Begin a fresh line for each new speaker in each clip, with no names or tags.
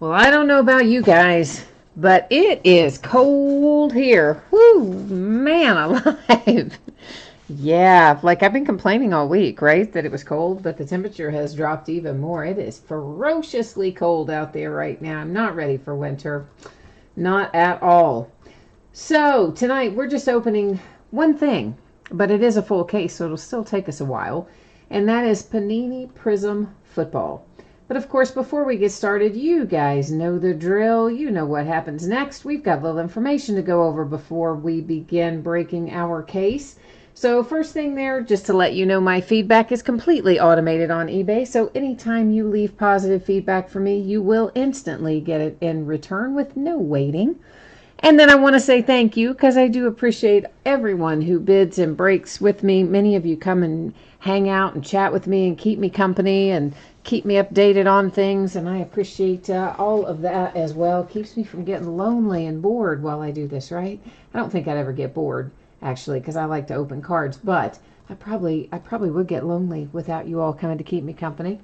Well, I don't know about you guys, but it is cold here. Whoo, man alive. Yeah, like I've been complaining all week, right? That it was cold, but the temperature has dropped even more. It is ferociously cold out there right now. I'm not ready for winter. Not at all. So, tonight we're just opening one thing, but it is a full case, so it'll still take us a while, and that is Panini Prizm Football. But of course, before we get started, you guys know the drill. You know what happens next. We've got a little information to go over before we begin breaking our case. So first thing there, just to let you know, my feedback is completely automated on eBay. So anytime you leave positive feedback for me, you will instantly get it in return with no waiting. And then I want to say thank you because I do appreciate everyone who bids and breaks with me. Many of you come and hang out and chat with me and keep me company and keep me updated on things. And I appreciate all of that as well. Keeps me from getting lonely and bored while I do this, right? I don't think I'd ever get bored, actually, because I like to open cards. But I probably would get lonely without you all coming to keep me company.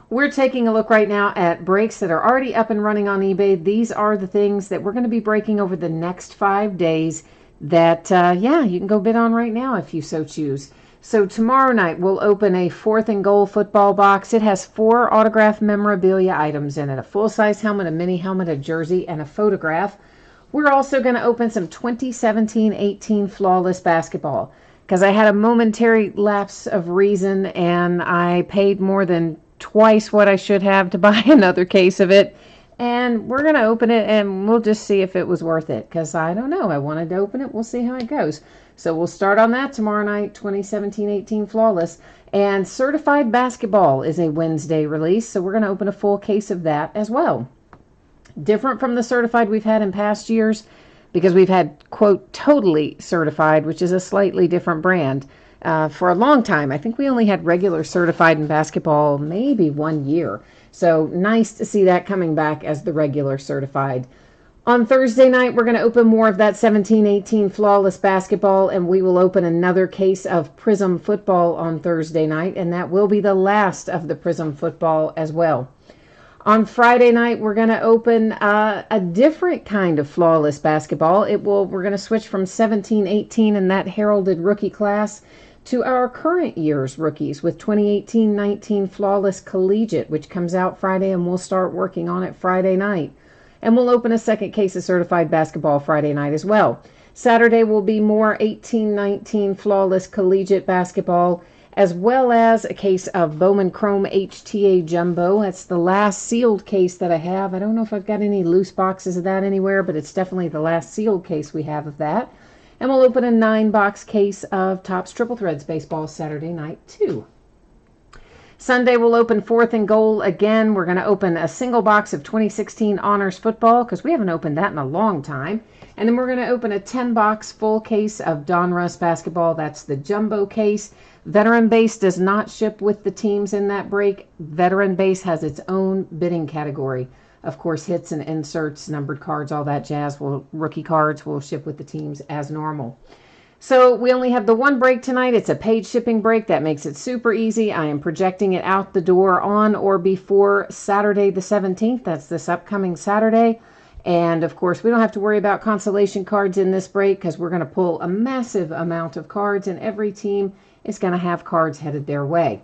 We're taking a look right now at breaks that are already up and running on eBay. These are the things that we're going to be breaking over the next 5 days that, you can go bid on right now if you so choose. So tomorrow night, we'll open a 4th and goal football box. It has 4 autographed memorabilia items in it, a full-size helmet, a mini helmet, a jersey, and a photograph. We're also going to open some 2017-18 flawless basketball because I had a momentary lapse of reason and I paid more than twice what I should have to buy another case of it, and we're going to open it and we'll just see if it was worth it, because I don't know. I wanted to open it. We'll see how it goes. So we'll start on that tomorrow night. 2017-18 flawless, and certified basketball is a Wednesday release, so we're going to open a full case of that as well. Different from the certified we've had in past years, because we've had, quote, totally certified, which is a slightly different brand. For a long time. I think we only had regular certified in basketball maybe 1 year. So nice to see that coming back as the regular certified. On Thursday night, we're going to open more of that 17-18 flawless basketball, and we will open another case of Prizm Football on Thursday night, and that will be the last of the Prizm Football as well. On Friday night, we're going to open a different kind of flawless basketball. We're going to switch from 17-18 in that heralded rookie class to our current year's rookies with 2018-19 Flawless Collegiate, which comes out Friday, and we'll start working on it Friday night. And we'll open a second case of certified basketball Friday night as well. Saturday will be more 18-19 Flawless Collegiate basketball, as well as a case of Bowman Chrome HTA Jumbo. That's the last sealed case that I have. I don't know if I've got any loose boxes of that anywhere, but it's definitely the last sealed case we have of that. And we'll open a 9-box case of Topps Triple Threads baseball Saturday night too. Sunday we'll open 4th and goal again. We're going to open a single box of 2016 Honors Football because we haven't opened that in a long time. And then we're going to open a 10-box full case of Donruss basketball. That's the jumbo case. Veteran Base does not ship with the teams in that break. Veteran Base has its own bidding category. Of course, hits and inserts, numbered cards, all that jazz. Rookie cards will ship with the teams as normal. So we only have the one break tonight. It's a paid shipping break. That makes it super easy. I am projecting it out the door on or before Saturday the 17th. That's this upcoming Saturday. And, of course, we don't have to worry about consolation cards in this break because we're going to pull a massive amount of cards, and every team is going to have cards headed their way.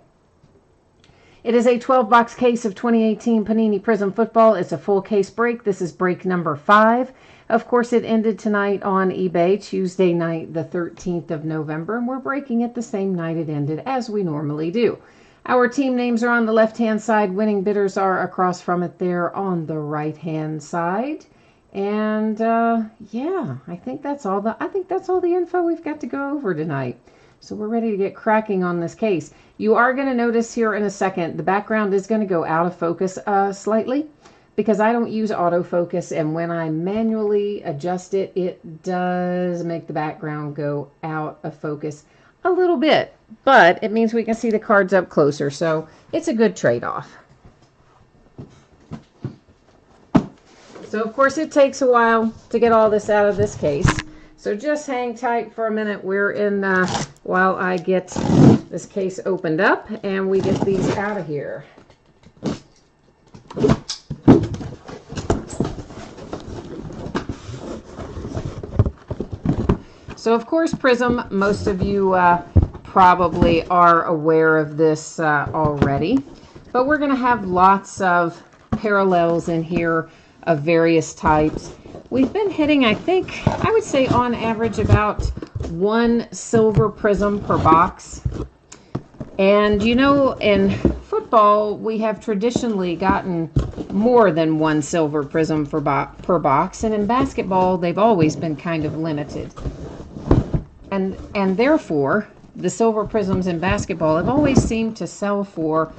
It is a 12-box case of 2018 Panini Prizm Football. It's a full case break. This is break number 5. Of course, it ended tonight on eBay, Tuesday night, the 13th of November, and we're breaking it the same night it ended as we normally do. Our team names are on the left-hand side. Winning bidders are across from it there on the right-hand side. And, I think that's all the info we've got to go over tonight. So we're ready to get cracking on this case. You are going to notice here in a second, the background is going to go out of focus slightly because I don't use autofocus, and when I manually adjust it, it does make the background go out of focus a little bit, but it means we can see the cards up closer, so it's a good trade-off. So, of course, it takes a while to get all this out of this case. So just hang tight for a minute. We're in while I get this case opened up and we get these out of here. So, of course, Prizm, most of you probably are aware of this already. But we're going to have lots of parallels in here of various types. We've been hitting, I think, I would say on average about 1 silver prism per box. And you know, in football, we have traditionally gotten more than 1 silver prism per box. And in basketball, they've always been kind of limited. And therefore, the silver prisms in basketball have always seemed to sell for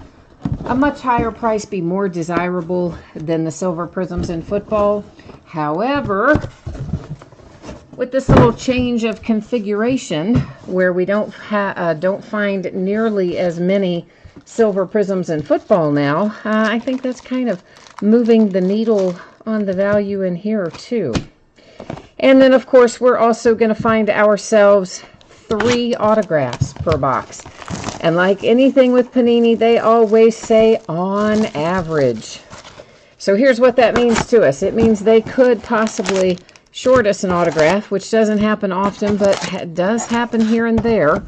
a much higher price, be more desirable than the silver prisms in football. However, with this little change of configuration where we don't find nearly as many silver prisms in football now, I think that's kind of moving the needle on the value in here too. And then, of course, we're also going to find ourselves 3 autographs per box. And like anything with Panini, they always say on average. So here's what that means to us. It means they could possibly short us an autograph, which doesn't happen often, but does happen here and there.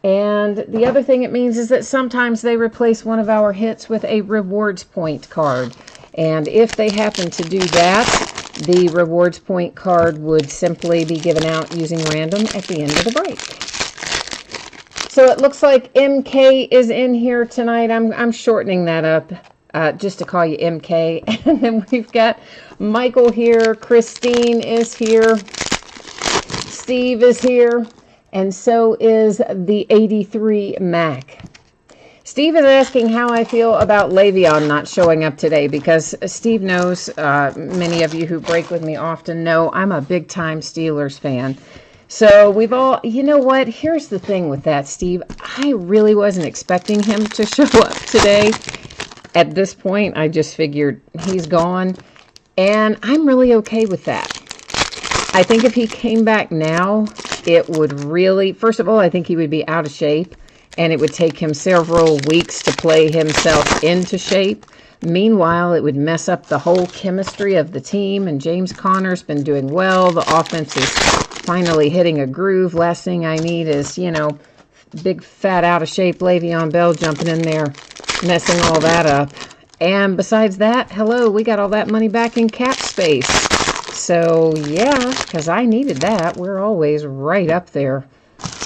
And the other thing it means is that sometimes they replace one of our hits with a rewards point card. And if they happen to do that, the rewards point card would simply be given out using random at the end of the break. So it looks like MK is in here tonight. I'm shortening that up just to call you MK. And then we've got Michael here. Christine is here. Steve is here. And so is the 83 Mac. Steve is asking how I feel about Le'Veon not showing up today, because Steve knows, many of you who break with me often know, I'm a big-time Steelers fan. So we've all, you know what, here's the thing with that, Steve. I really wasn't expecting him to show up today. At this point, I just figured he's gone, and I'm really okay with that. I think if he came back now, it would really, first of all, I think he would be out of shape. And it would take him several weeks to play himself into shape. Meanwhile, it would mess up the whole chemistry of the team. And James Conner's been doing well. The offense is finally hitting a groove. Last thing I need is, you know, big, fat, out-of-shape Le'Veon Bell jumping in there, messing all that up. And besides that, hello, we got all that money back in cap space. So, yeah, because I needed that. We're always right up there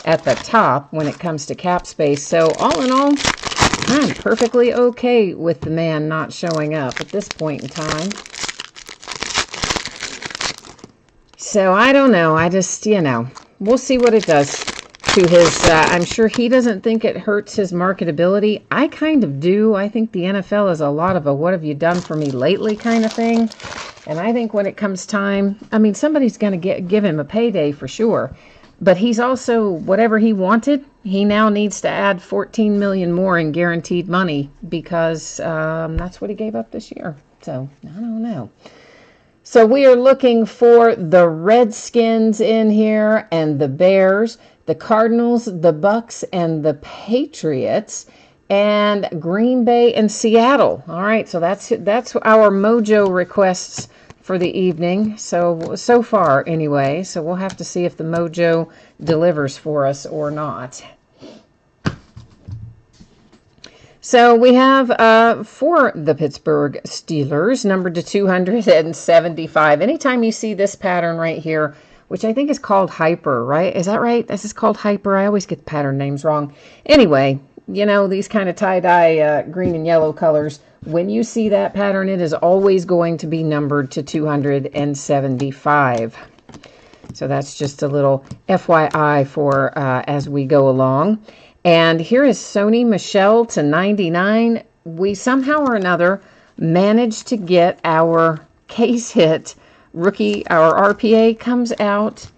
at the top when it comes to cap space. So all in all, I'm perfectly okay with the man not showing up at this point in time. So I don't know. I just, you know, we'll see what it does to his, I'm sure he doesn't think it hurts his marketability. I kind of do. I think the NFL is a lot of a what have you done for me lately kind of thing. And I think when it comes time, I mean, somebody's going to give him a payday for sure. But he's also, whatever he wanted, he now needs to add 14 million more in guaranteed money, because that's what he gave up this year. So, I don't know. So we are looking for the Redskins in here, and the Bears, the Cardinals, the Bucks, and the Patriots, and Green Bay and Seattle. All right, so that's our mojo requests for the evening, so far anyway. So we'll have to see if the mojo delivers for us or not. So we have for the Pittsburgh Steelers, numbered to 275. Anytime you see this pattern right here, which I think is called Hyper, right? Is that right? This is called Hyper. I always get the pattern names wrong. Anyway, you know, these kind of tie-dye green and yellow colors, when you see that pattern, it is always going to be numbered to 275. So that's just a little FYI for as we go along. And here is Sony Michel to 99. We somehow or another managed to get our case hit rookie. Our RPA comes out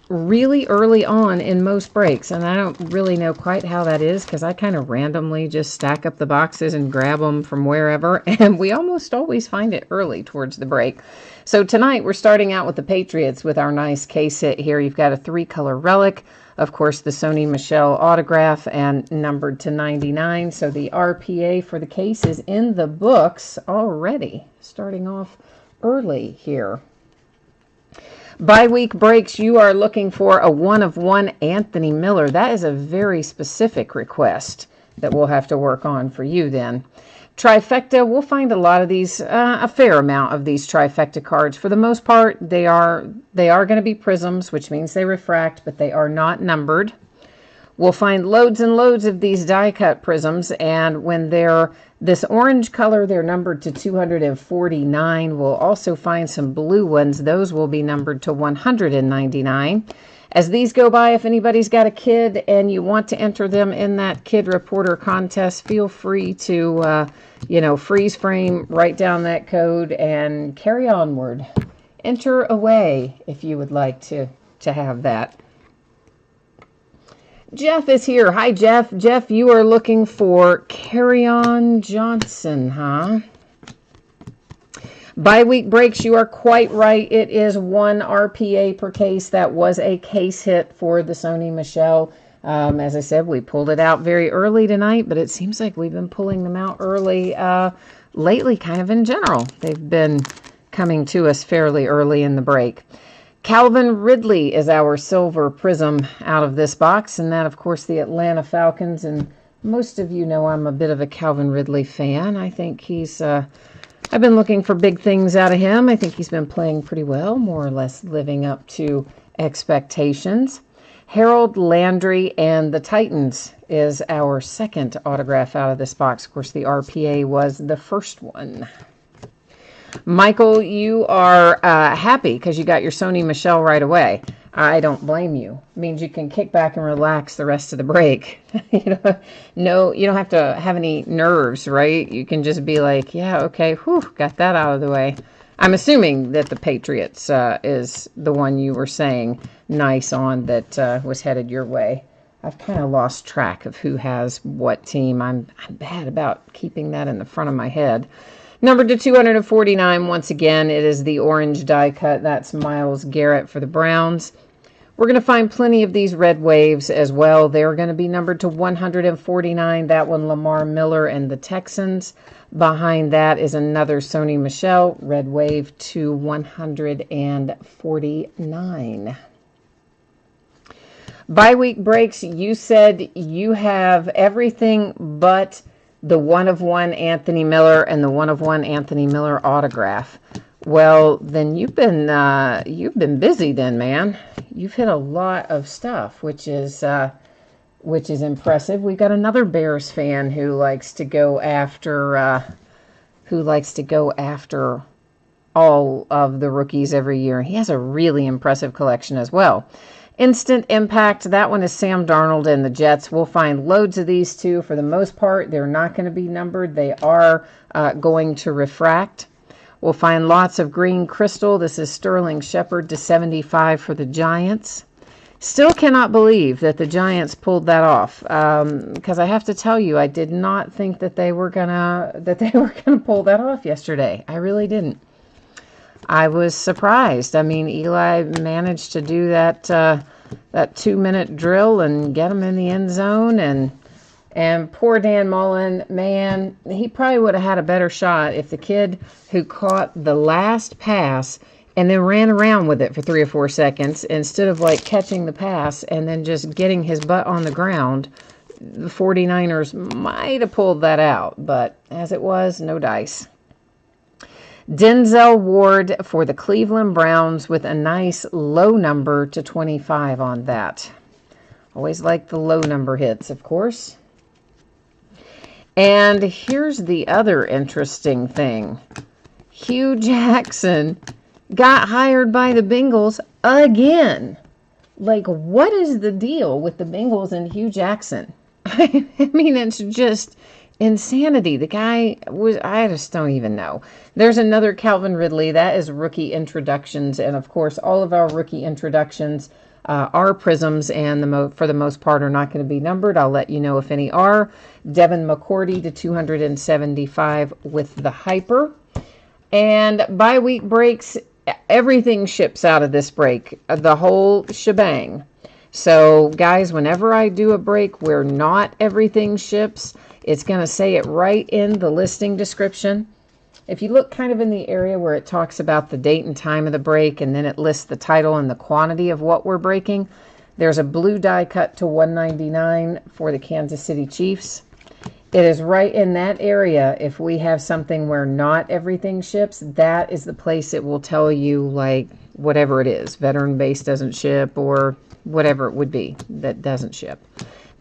really early on in most breaks, and I don't really know quite how that is, because I kind of randomly just stack up the boxes and grab them from wherever, and we almost always find it early towards the break. So tonight we're starting out with the Patriots with our nice case hit here. You've got a 3-color relic, of course the Sony Michel autograph, and numbered to 99. So the RPA for the case is in the books already, starting off early here. Bi-week breaks, you are looking for a 1-of-1 Anthony Miller. That is a very specific request that we'll have to work on for you then. Trifecta, we'll find a lot of these, a fair amount of these trifecta cards. For the most part, they are going to be prisms, which means they refract, but they are not numbered. We'll find loads and loads of these die-cut prisms, and when they're this orange color, they're numbered to 249. We'll also find some blue ones. Those will be numbered to 199. As these go by, if anybody's got a kid and you want to enter them in that Kid Reporter contest, feel free to, freeze frame, write down that code, and carry onward. Enter away if you would like to have that. Jeff is here. Hi, Jeff. Jeff, you are looking for Kerryon Johnson, huh? Bi-week breaks, you are quite right. It is 1 RPA per case. That was a case hit for the Sony Michelle. As I said, we pulled it out very early tonight, but it seems like we've been pulling them out early lately, kind of in general. They've been coming to us fairly early in the break. Calvin Ridley is our silver prism out of this box, and that, of course, the Atlanta Falcons. And most of you know I'm a bit of a Calvin Ridley fan. I think he's, I've been looking for big things out of him. I think he's been playing pretty well, more or less living up to expectations. Harold Landry and the Titans is our second autograph out of this box. Of course, the RPA was the first one. Michael, you are happy because you got your Sony Michelle right away. I don't blame you. It means you can kick back and relax the rest of the break. No, you don't have to have any nerves, right? You can just be like, yeah, okay, whew, got that out of the way. I'm assuming that the Patriots is the one you were saying nice on that was headed your way. I've kind of lost track of who has what team. I'm bad about keeping that in the front of my head. Numbered to 249, once again, it is the orange die cut. That's Myles Garrett for the Browns. We're going to find plenty of these red waves as well. They're going to be numbered to 149. That one, Lamar Miller and the Texans. Behind that is another Sony Michelle, red wave to 149. Bi-week breaks, you said you have everything but the 1-of-1 Anthony Miller and the 1-of-1 Anthony Miller autograph. Well, then you've been busy then, man. You've hit a lot of stuff, which is impressive. We got another Bears fan who likes to go after all of the rookies every year. He has a really impressive collection as well. Instant Impact, that one is Sam Darnold and the Jets. We'll find loads of these too. For the most part, they're not going to be numbered. They are going to refract. We'll find lots of green crystal. This is Sterling Shepard to 75 for the Giants. Still cannot believe that the Giants pulled that off. Because I have to tell you, I did not think that they were gonna pull that off yesterday. I really didn't. I was surprised. I mean, Eli managed to do that 2-minute drill and get him in the end zone, and poor Dan Mullen, man, he probably would have had a better shot if the kid who caught the last pass and then ran around with it for 3 or 4 seconds instead of like catching the pass and then just getting his butt on the ground. The 49ers might have pulled that out, but as it was, no dice. Denzel Ward for the Cleveland Browns with a nice low number to 25 on that. Always like the low number hits, of course. And here's the other interesting thing. Hugh Jackson got hired by the Bengals again. Like, what is the deal with the Bengals and Hugh Jackson? I mean, it's just insanity. The guy was, I just don't even know. There's another Calvin Ridley. That is rookie introductions. And of course, all of our rookie introductions are prisms, and for the most part are not going to be numbered. I'll let you know if any are. Devin McCourty to 275 with the hyper. And bi-week breaks, everything ships out of this break. The whole shebang. So, guys, whenever I do a break where not everything ships, it's going to say it right in the listing description. If you look kind of in the area where it talks about the date and time of the break, and then it lists the title and the quantity of what we're breaking, there's a blue die cut to $1.99 for the Kansas City Chiefs. It is right in that area. If we have something where not everything ships, that is the place it will tell you, like, whatever it is. Veteran base doesn't ship, or whatever it would be that doesn't ship.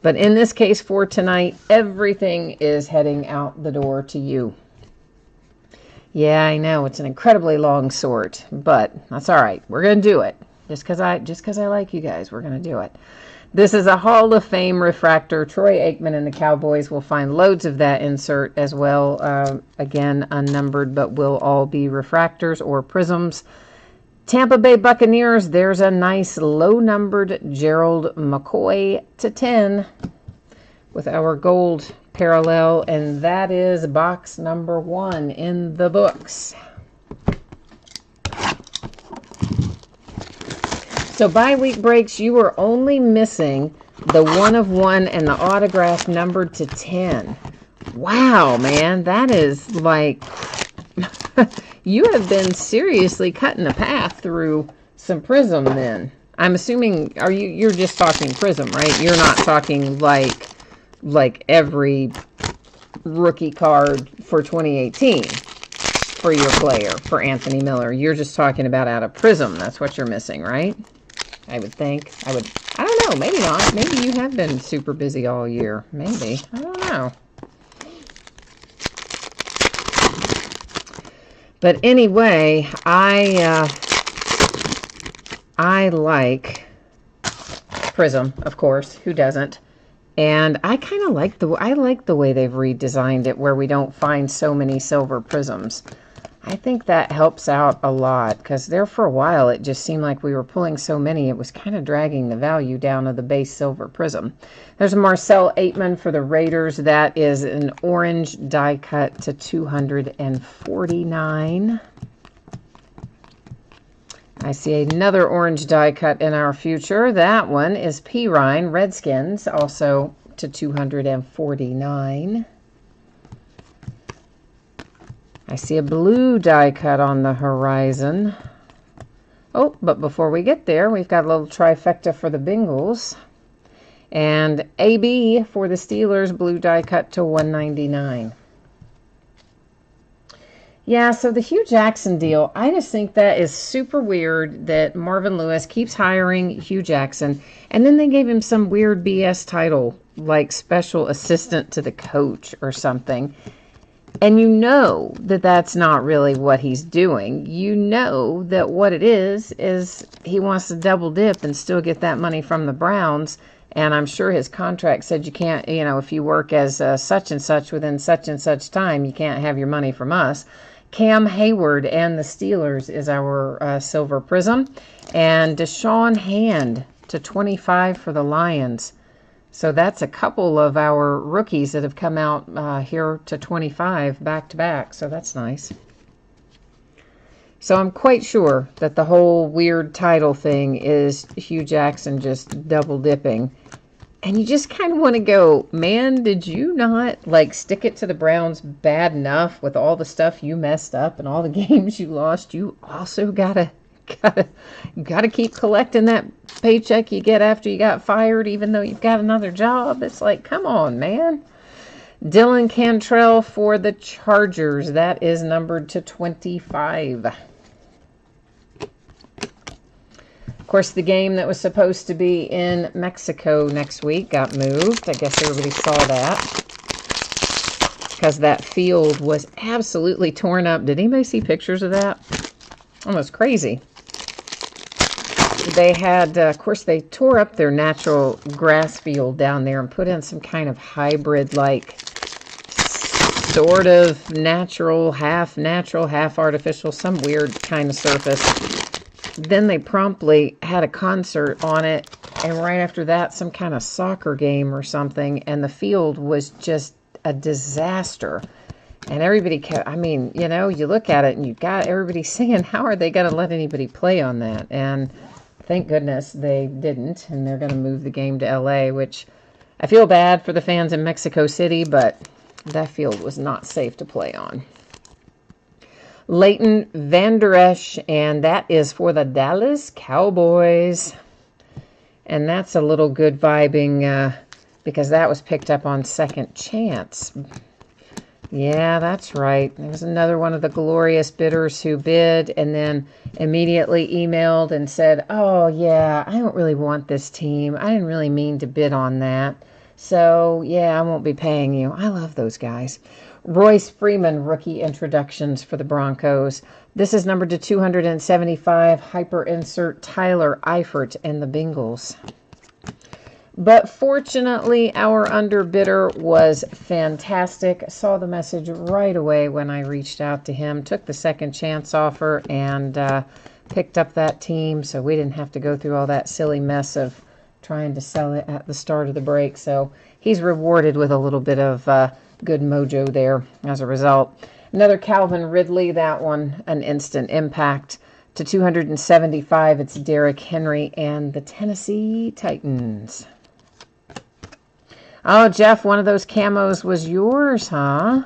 But in this case for tonight, everything is heading out the door to you. Yeah, I know it's an incredibly long sort, but that's all right. We're going to do it. Just because I like you guys, we're going to do it. This is a Hall of Fame refractor. Troy Aikman and the Cowboys will find loads of that insert as well. Again, unnumbered, but will all be refractors or prisms. Tampa Bay Buccaneers, there's a nice low-numbered Gerald McCoy to 10 with our gold parallel, and that is box number 1 in the books. So bi-week breaks, you are only missing the 1 of 1 and the autograph numbered to 10. Wow, man, that is like... You have been seriously cutting a path through some Prizm then. I'm assuming, you're just talking Prizm, right? You're not talking like every rookie card for 2018 for your player, for Anthony Miller. You're just talking about out of Prizm. That's what you're missing, right? I would think. I don't know. Maybe not. Maybe you have been super busy all year. Maybe. I don't know. But anyway, I like Prizm, of course. Who doesn't? And I kind of like the way they've redesigned it, where we don't find so many silver prisms. I think that helps out a lot, because there for a while it just seemed like we were pulling so many, it was kind of dragging the value down of the base silver prism. There's a Marcel Aitman for the Raiders. That is an orange die cut to 249. I see another orange die cut in our future. That one is P. Ryan, Redskins, also to 249. I see a blue die cut on the horizon. Oh, but before we get there, we've got a little trifecta for the Bengals. And AB for the Steelers, blue die cut to 199. Yeah, so the Hugh Jackson deal, I just think that is super weird that Marvin Lewis keeps hiring Hugh Jackson, and then they gave him some weird BS title, like special assistant to the coach or something. And you know that that's not really what he's doing. You know that what it is he wants to double dip and still get that money from the Browns. And I'm sure his contract said you can't, if you work as such and such within such and such time, you can't have your money from us. Cam Hayward and the Steelers is our silver prism. And Deshaun Hand to 25 for the Lions. So that's a couple of our rookies that have come out here to 25 back-to-back. So that's nice. So I'm quite sure that the whole weird title thing is Hugh Jackson just double dipping. And you just kind of want to go, man, did you not stick it to the Browns bad enough with all the stuff you messed up and all the games you lost? You also gotta keep collecting that paycheck you get after you got fired, even though you've got another job. It's like, come on, man. Dylan Cantrell for the Chargers. That is numbered to 25. Of course, the game that was supposed to be in Mexico next week got moved. I guess everybody saw that, because that field was absolutely torn up. Did anybody see pictures of that? Almost crazy. They had, of course, they tore up their natural grass field down there and put in some kind of hybrid, sort of natural, half artificial, some weird kind of surface. Then they promptly had a concert on it, and right after that, some kind of soccer game or something, and the field was just a disaster. And everybody kept, you look at it and you've got everybody saying, how are they going to let anybody play on that? And thank goodness they didn't, and they're going to move the game to LA, which I feel bad for the fans in Mexico City, but that field was not safe to play on. Leighton Vander Esch, and that is for the Dallas Cowboys. And that's a little good vibing because that was picked up on second chance. Yeah, that's right. There was another one of the glorious bidders who bid and then immediately emailed and said, oh, yeah, I don't really want this team. I didn't really mean to bid on that. So, yeah, I won't be paying you. I love those guys. Royce Freeman, rookie introductions for the Broncos. This is numbered to 275. Hyper insert Tyler Eifert and the Bengals. But fortunately, our underbidder was fantastic. Saw the message right away when I reached out to him. Took the second chance offer and picked up that team. So we didn't have to go through all that silly mess of trying to sell it at the start of the break. So he's rewarded with a little bit of good mojo there as a result. Another Calvin Ridley, that one an instant impact. To 275, it's Derrick Henry and the Tennessee Titans. Oh, Jeff, one of those camos was yours, huh?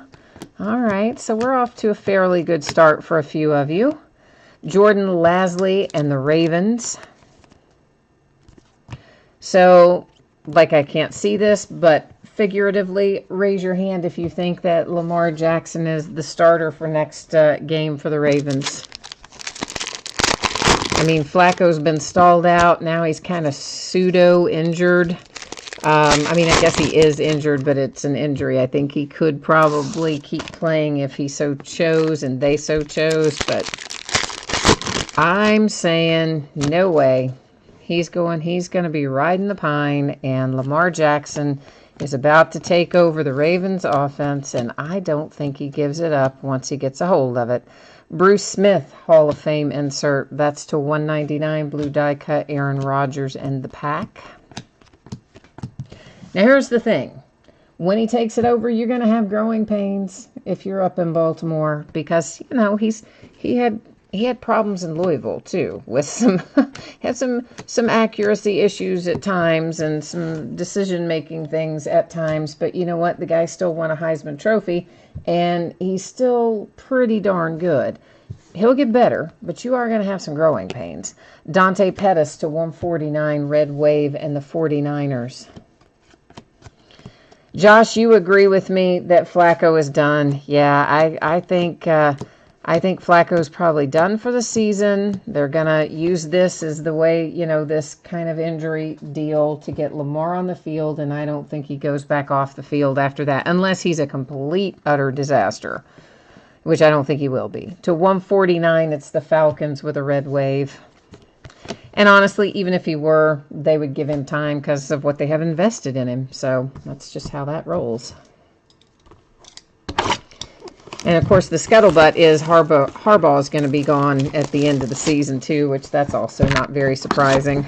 All right, so we're off to a fairly good start for a few of you. Jordan Lasley and the Ravens. So, like I can't see this, but figuratively, raise your hand if you think that Lamar Jackson is the starter for next game for the Ravens. I mean, Flacco's been stalled out. Now he's kind of pseudo-injured. I mean, I guess he is injured, but it's an injury. I think he could probably keep playing if he so chose and they so chose, but I'm saying no way. He's going to be riding the pine, and Lamar Jackson is about to take over the Ravens offense, and I don't think he gives it up once he gets a hold of it. Bruce Smith, Hall of Fame insert. That's to 199, blue die cut, Aaron Rodgers and the Pack. Now, here's the thing. When he takes it over, you're going to have growing pains if you're up in Baltimore because, you know, he had problems in Louisville, too, with some accuracy issues at times and some decision-making things at times. But you know what? The guy still won a Heisman Trophy, and he's still pretty darn good. He'll get better, but you are going to have some growing pains. Dante Pettis to 149, Red Wave and the 49ers. Josh, you agree with me that Flacco is done. Yeah, I think Flacco's probably done for the season. They're going to use this as the way, you know, this kind of injury deal to get Lamar on the field, and I don't think he goes back off the field after that, unless he's a complete, utter disaster, which I don't think he will be. To 149, it's the Falcons with a red wave. And honestly, even if he were, they would give him time because of what they have invested in him. So that's just how that rolls. And of course, the scuttlebutt is Harbaugh is going to be gone at the end of the season too, which that's also not very surprising.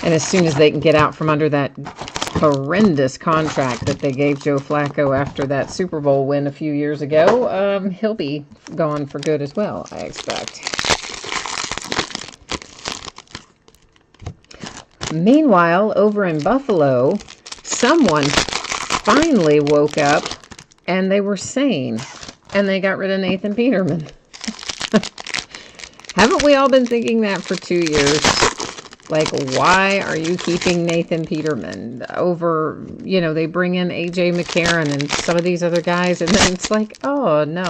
And as soon as they can get out from under that horrendous contract that they gave Joe Flacco after that Super Bowl win a few years ago, he'll be gone for good as well, I expect. Meanwhile, over in Buffalo, someone finally woke up and they were sane and they got rid of Nathan Peterman. Haven't we all been thinking that for 2 years? Like, why are you keeping Nathan Peterman over, you know, they bring in A.J. McCarron and some of these other guys, and then it's like, oh, no,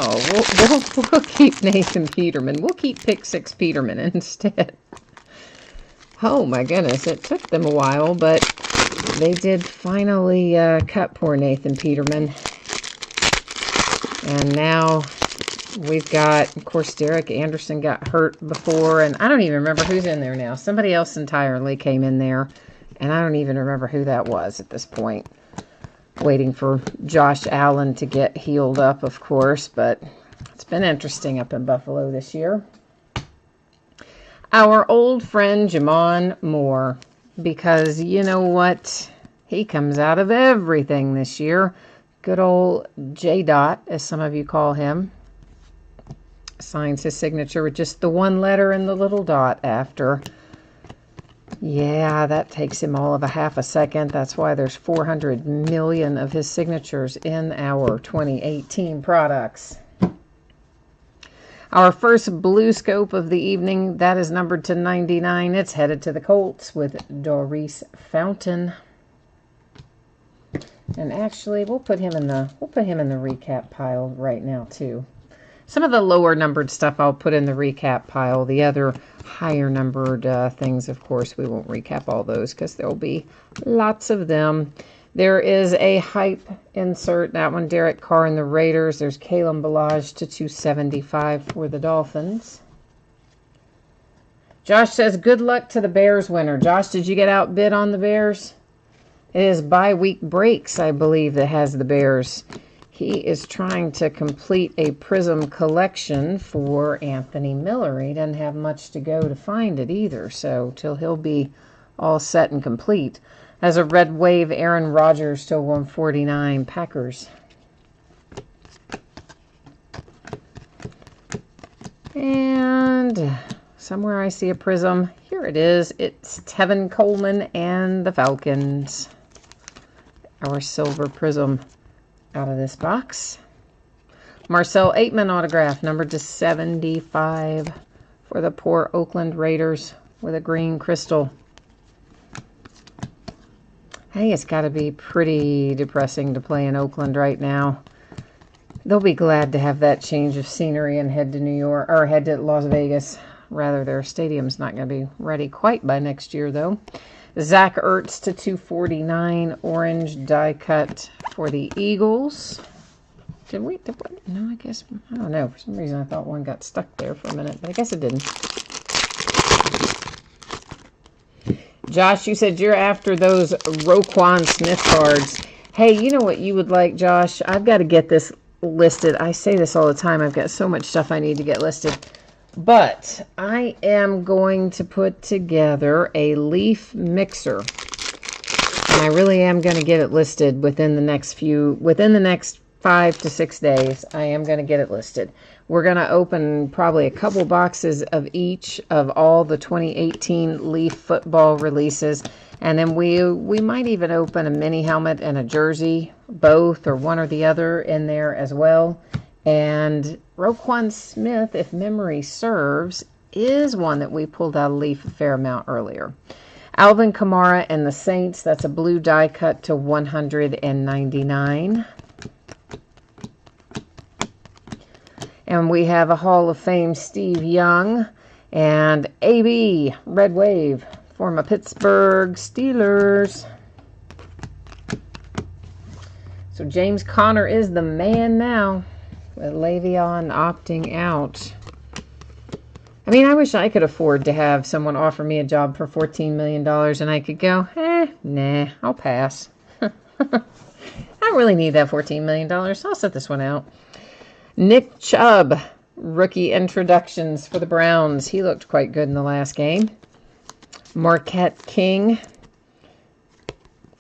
we'll keep Nathan Peterman. We'll keep Pick 6 Peterman instead. Oh, my goodness, it took them a while, but they did finally cut poor Nathan Peterman. And now we've got, of course, Derek Anderson got hurt before, and I don't even remember who's in there now. Somebody else entirely came in there, and I don't even remember who that was at this point. Waiting for Josh Allen to get healed up, of course, but it's been interesting up in Buffalo this year. Our old friend Jamon Moore, because you know what? He comes out of everything this year. Good old J-Dot, as some of you call him. Signs his signature with just the one letter and the little dot after. Yeah, that takes him all of a half a second. That's why there's 400 million of his signatures in our 2018 products. Our first blue scope of the evening, that is numbered to 99. It's headed to the Colts with Doris Fountain. And actually, we'll put him in the recap pile right now too. Some of the lower numbered stuff I'll put in the recap pile. The other higher numbered things, of course, we won't recap all those because there'll be lots of them. There is a hype insert. That one, Derek Carr and the Raiders. There's Kalen Ballage to 275 for the Dolphins. Josh says, good luck to the Bears winner. Josh, did you get outbid on the Bears? It is bye-week breaks, I believe, that has the Bears. He is trying to complete a Prizm collection for Anthony Miller. He doesn't have much to go to find it either, so till he'll be all set and complete. As a red wave, Aaron Rodgers to 149, Packers. And somewhere I see a Prizm. Here it is. It's Tevin Coleman and the Falcons. Our silver Prizm out of this box. Marcel Aitman autograph, numbered to 75 for the poor Oakland Raiders with a green crystal. I think it's got to be pretty depressing to play in Oakland right now. They'll be glad to have that change of scenery and head to New York, or head to Las Vegas. Rather, their stadium's not going to be ready quite by next year, though. Zach Ertz to 249, orange die cut for the Eagles. Did we? No, I guess, I don't know. For some reason, I thought one got stuck there for a minute, but I guess it didn't. Josh, you said you're after those Roquan Smith cards. Hey, you know what you would like, Josh? I've got to get this listed. I say this all the time. I've got so much stuff I need to get listed. But I am going to put together a leaf mixer. And I really am going to get it listed within the next 5 to 6 days. I am going to get it listed. We're going to open probably a couple boxes of each of all the 2018 Leaf football releases. And then we might even open a mini helmet and a jersey, both or one or the other in there as well. And Roquan Smith, if memory serves, is one that we pulled out of Leaf a fair amount earlier. Alvin Kamara and the Saints, that's a blue die cut to 199. And we have a Hall of Fame Steve Young and AB Red Wave for my Pittsburgh Steelers. So James Conner is the man now with Le'Veon opting out. I mean, I wish I could afford to have someone offer me a job for $14 million and I could go, nah, I'll pass. I don't really need that $14 million, so I'll set this one out. Nick Chubb, rookie introductions for the Browns. He looked quite good in the last game. Marquette King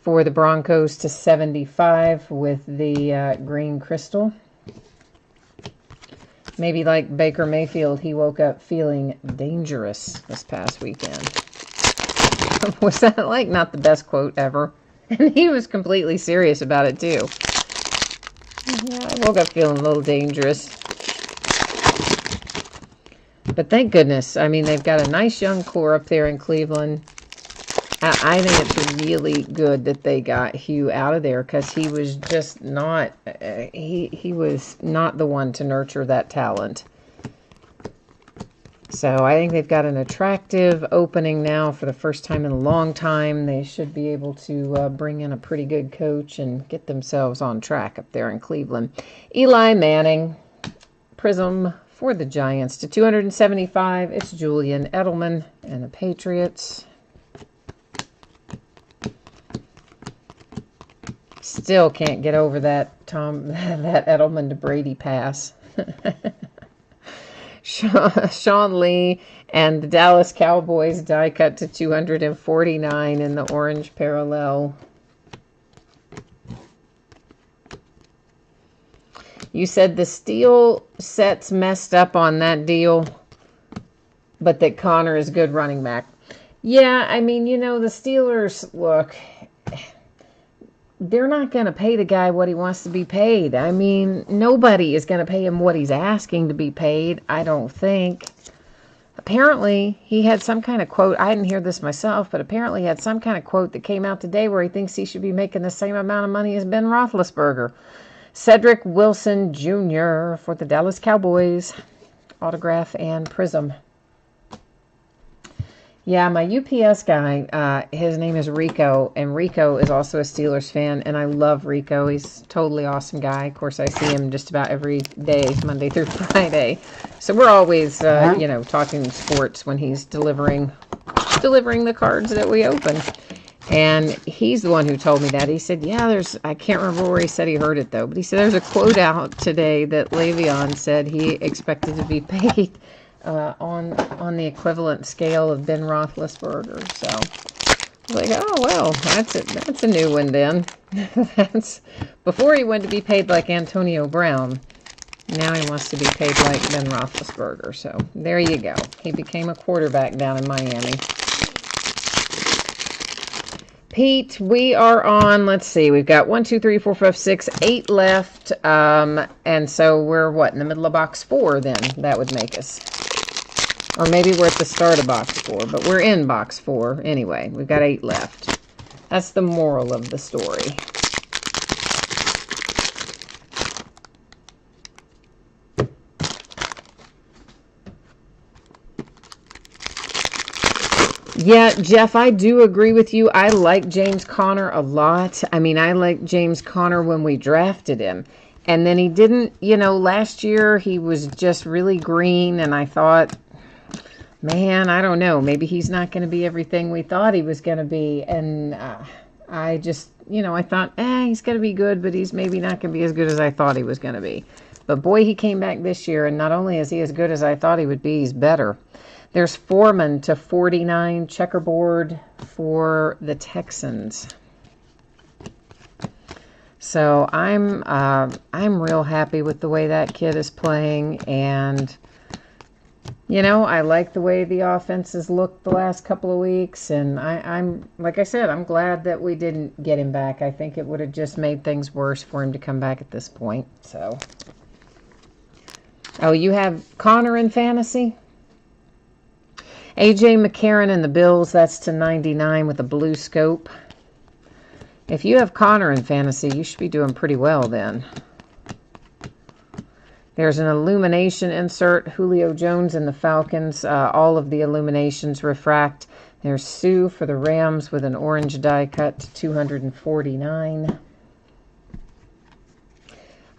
for the Broncos to 75 with the green crystal. Maybe like Baker Mayfield, he woke up feeling dangerous this past weekend. Was that like not the best quote ever? And he was completely serious about it too. Yeah, I woke up feeling a little dangerous. But thank goodness. I mean, they've got a nice young core up there in Cleveland. I think it's really good that they got Hugh out of there because he was just not, he was not the one to nurture that talent. So I think they've got an attractive opening now for the first time in a long time. They should be able to bring in a pretty good coach and get themselves on track up there in Cleveland. Eli Manning, Prizm for the Giants to 275. It's Julian Edelman and the Patriots. Still can't get over that that Edelman to Brady pass. Sean Lee and the Dallas Cowboys die cut to 249 in the orange parallel. You said the steel set's messed up on that deal, but that Connor is good running back. Yeah, I mean, you know, the Steelers, look, they're not going to pay the guy what he wants to be paid. I mean, nobody is going to pay him what he's asking to be paid, I don't think. Apparently, he had some kind of quote. I didn't hear this myself, but apparently he had some kind of quote that came out today where he thinks he should be making the same amount of money as Ben Roethlisberger. Cedric Wilson Jr. for the Dallas Cowboys. Autograph and Prism. Yeah, my UPS guy, his name is Rico, and Rico is also a Steelers fan, and I love Rico. He's a totally awesome guy. Of course, I see him just about every day, Monday through Friday. So we're always, you know, talking sports when he's delivering the cards that we open. And he's the one who told me that. He said, yeah, I can't remember where he said he heard it, though, but he said there's a quote out today that Le'Veon said he expected to be paid on the equivalent scale of Ben Roethlisberger. So I was like, oh well, that's a new one then. That's before he wanted to be paid like Antonio Brown. Now he wants to be paid like Ben Roethlisberger. So there you go. He became a quarterback down in Miami. Pete, we are on, let's see, we've got 1, 2, 3, 4, 5, 6, 8 left. And so we're what, in the middle of box 4 then? That would make us. Or maybe we're at the start of box 4, but we're in box 4 anyway. We've got 8 left. That's the moral of the story. Yeah, Jeff, I do agree with you. I like James Conner a lot. I mean, I liked James Conner when we drafted him. And then he didn't, you know, last year he was just really green, and I thought, man, I don't know. Maybe he's not going to be everything we thought he was going to be. And I just, you know, I thought, he's going to be good, but he's maybe not going to be as good as I thought he was going to be. But boy, he came back this year, and not only is he as good as I thought he would be, he's better. There's Foreman to 49 checkerboard for the Texans. So I'm real happy with the way that kid is playing, and you know, I like the way the offense has looked the last couple of weeks, and I'm like I said, I'm glad that we didn't get him back. I think it would have just made things worse for him to come back at this point. So, oh, you have Connor in fantasy? A.J. McCarron and the Bills, that's to 99 with a blue scope. If you have Connor in fantasy, you should be doing pretty well then. There's an illumination insert, Julio Jones and the Falcons. All of the illuminations refract. There's Sue for the Rams with an orange die cut to 249.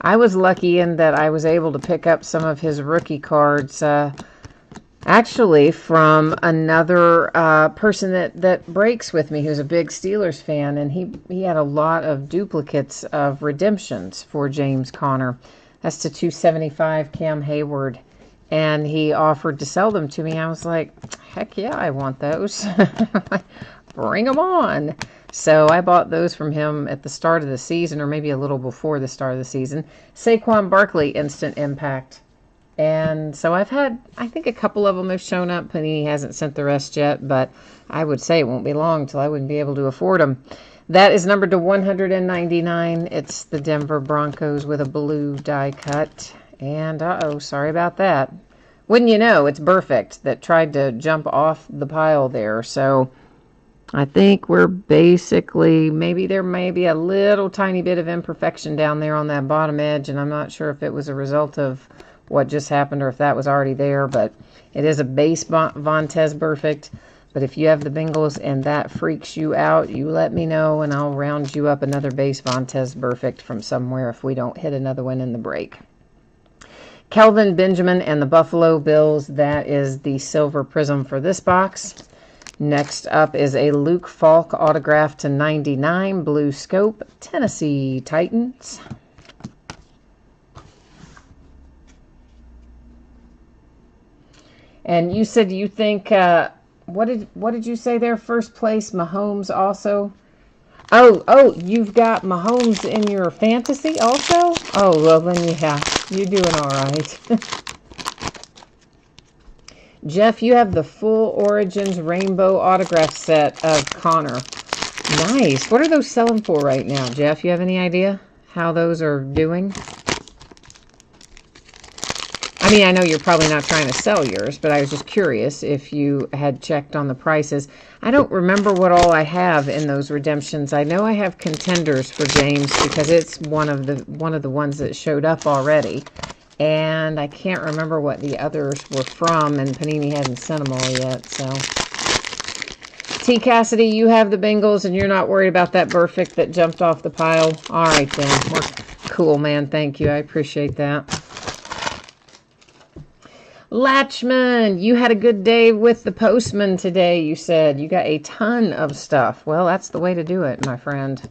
I was lucky in that I was able to pick up some of his rookie cards actually from another person that breaks with me who's a big Steelers fan, and he had a lot of duplicates of redemptions for James Conner. That's to 275 Cam Hayward, and he offered to sell them to me. I was like, heck yeah, I want those. Bring them on. So I bought those from him at the start of the season, or maybe a little before the start of the season. Saquon Barkley Instant Impact. And so I've had, I think a couple of them have shown up. Panini hasn't sent the rest yet, but I would say it won't be long till I wouldn't be able to afford them. That is numbered to 199. It's the Denver Broncos with a blue die cut. And, uh-oh, sorry about that. Wouldn't you know, it's Perfect that tried to jump off the pile there. So I think we're basically, maybe there may be a little tiny bit of imperfection down there on that bottom edge, and I'm not sure if it was a result of what just happened or if that was already there, but it is a base Vontez Perfect. But if you have the Bengals and that freaks you out, you let me know and I'll round you up another base Vontez Perfect from somewhere if we don't hit another one in the break. Kelvin Benjamin and the Buffalo Bills, that is the silver prism for this box. Next up is a Luke Falk autograph to 99, blue scope, Tennessee Titans. And you said you think, what did you say there? First place, Mahomes also? Oh, you've got Mahomes in your fantasy also? Oh, well then yeah, you're doing all right. Jeff, you have the full Origins Rainbow autograph set of Connor. Nice. What are those selling for right now, Jeff? You have any idea how those are doing? I mean, I know you're probably not trying to sell yours, but I was just curious if you had checked on the prices. I don't remember what all I have in those redemptions. I know I have contenders for James because it's one of the ones that showed up already. And I can't remember what the others were from, and Panini hasn't sent them all yet, so. T. Cassidy, you have the Bengals, and you're not worried about that Burfict that jumped off the pile. All right, then. Cool, man. Thank you. I appreciate that. Latchman, you had a good day with the postman today, you said. You got a ton of stuff. Well, that's the way to do it, my friend.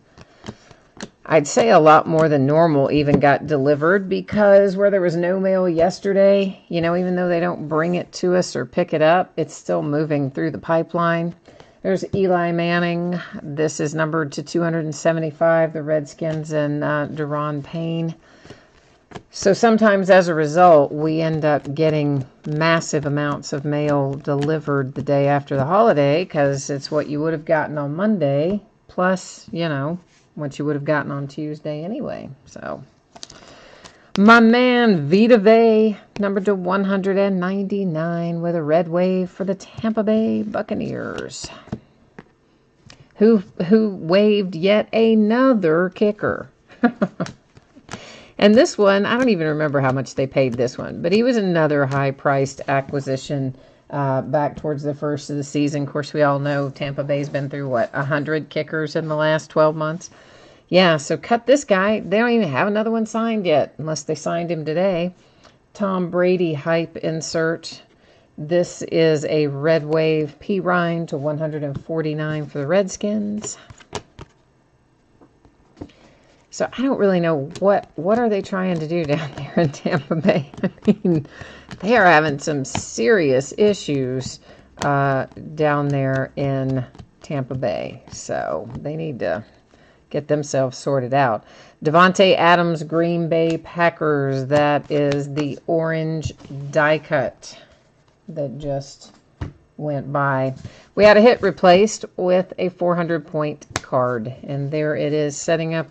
I'd say a lot more than normal even got delivered because where there was no mail yesterday, you know, even though they don't bring it to us or pick it up, it's still moving through the pipeline. There's Eli Manning. This is numbered to 275, the Redskins and Deron Payne. So sometimes as a result, we end up getting massive amounts of mail delivered the day after the holiday because it's what you would have gotten on Monday, plus, you know, what you would have gotten on Tuesday anyway. So, my man Vita Vea, numbered to 199 with a red wave for the Tampa Bay Buccaneers, who waved yet another kicker. And this one, I don't even remember how much they paid this one, but he was another high-priced acquisition back towards the first of the season. Of course, we all know Tampa Bay's been through, what, 100 kickers in the last 12 months? Yeah, so cut this guy. They don't even have another one signed yet, unless they signed him today. Tom Brady hype insert. This is a red wave P. Ryan to 149 for the Redskins. So I don't really know what are they trying to do down there in Tampa Bay. I mean, they are having some serious issues down there in Tampa Bay. So they need to get themselves sorted out. Devontae Adams, Green Bay Packers. That is the orange die cut that just went by. We had a hit replaced with a 400-point card, and there it is, setting up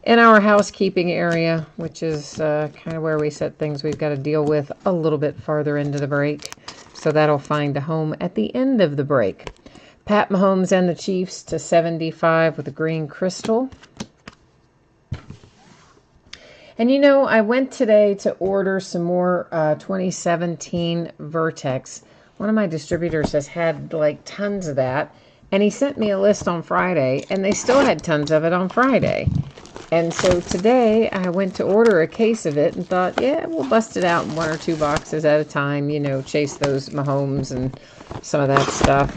in our housekeeping area, which is kind of where we set things we've got to deal with a little bit farther into the break. So that'll find a home at the end of the break. Pat Mahomes and the Chiefs to 75 with a green crystal. And you know, I went today to order some more 2017 Vertex. One of my distributors has had like tons of that, and he sent me a list on Friday, and they still had tons of it on Friday. And so today I went to order a case of it and thought, yeah, we'll bust it out in 1 or 2 boxes at a time, you know, chase those Mahomes and some of that stuff.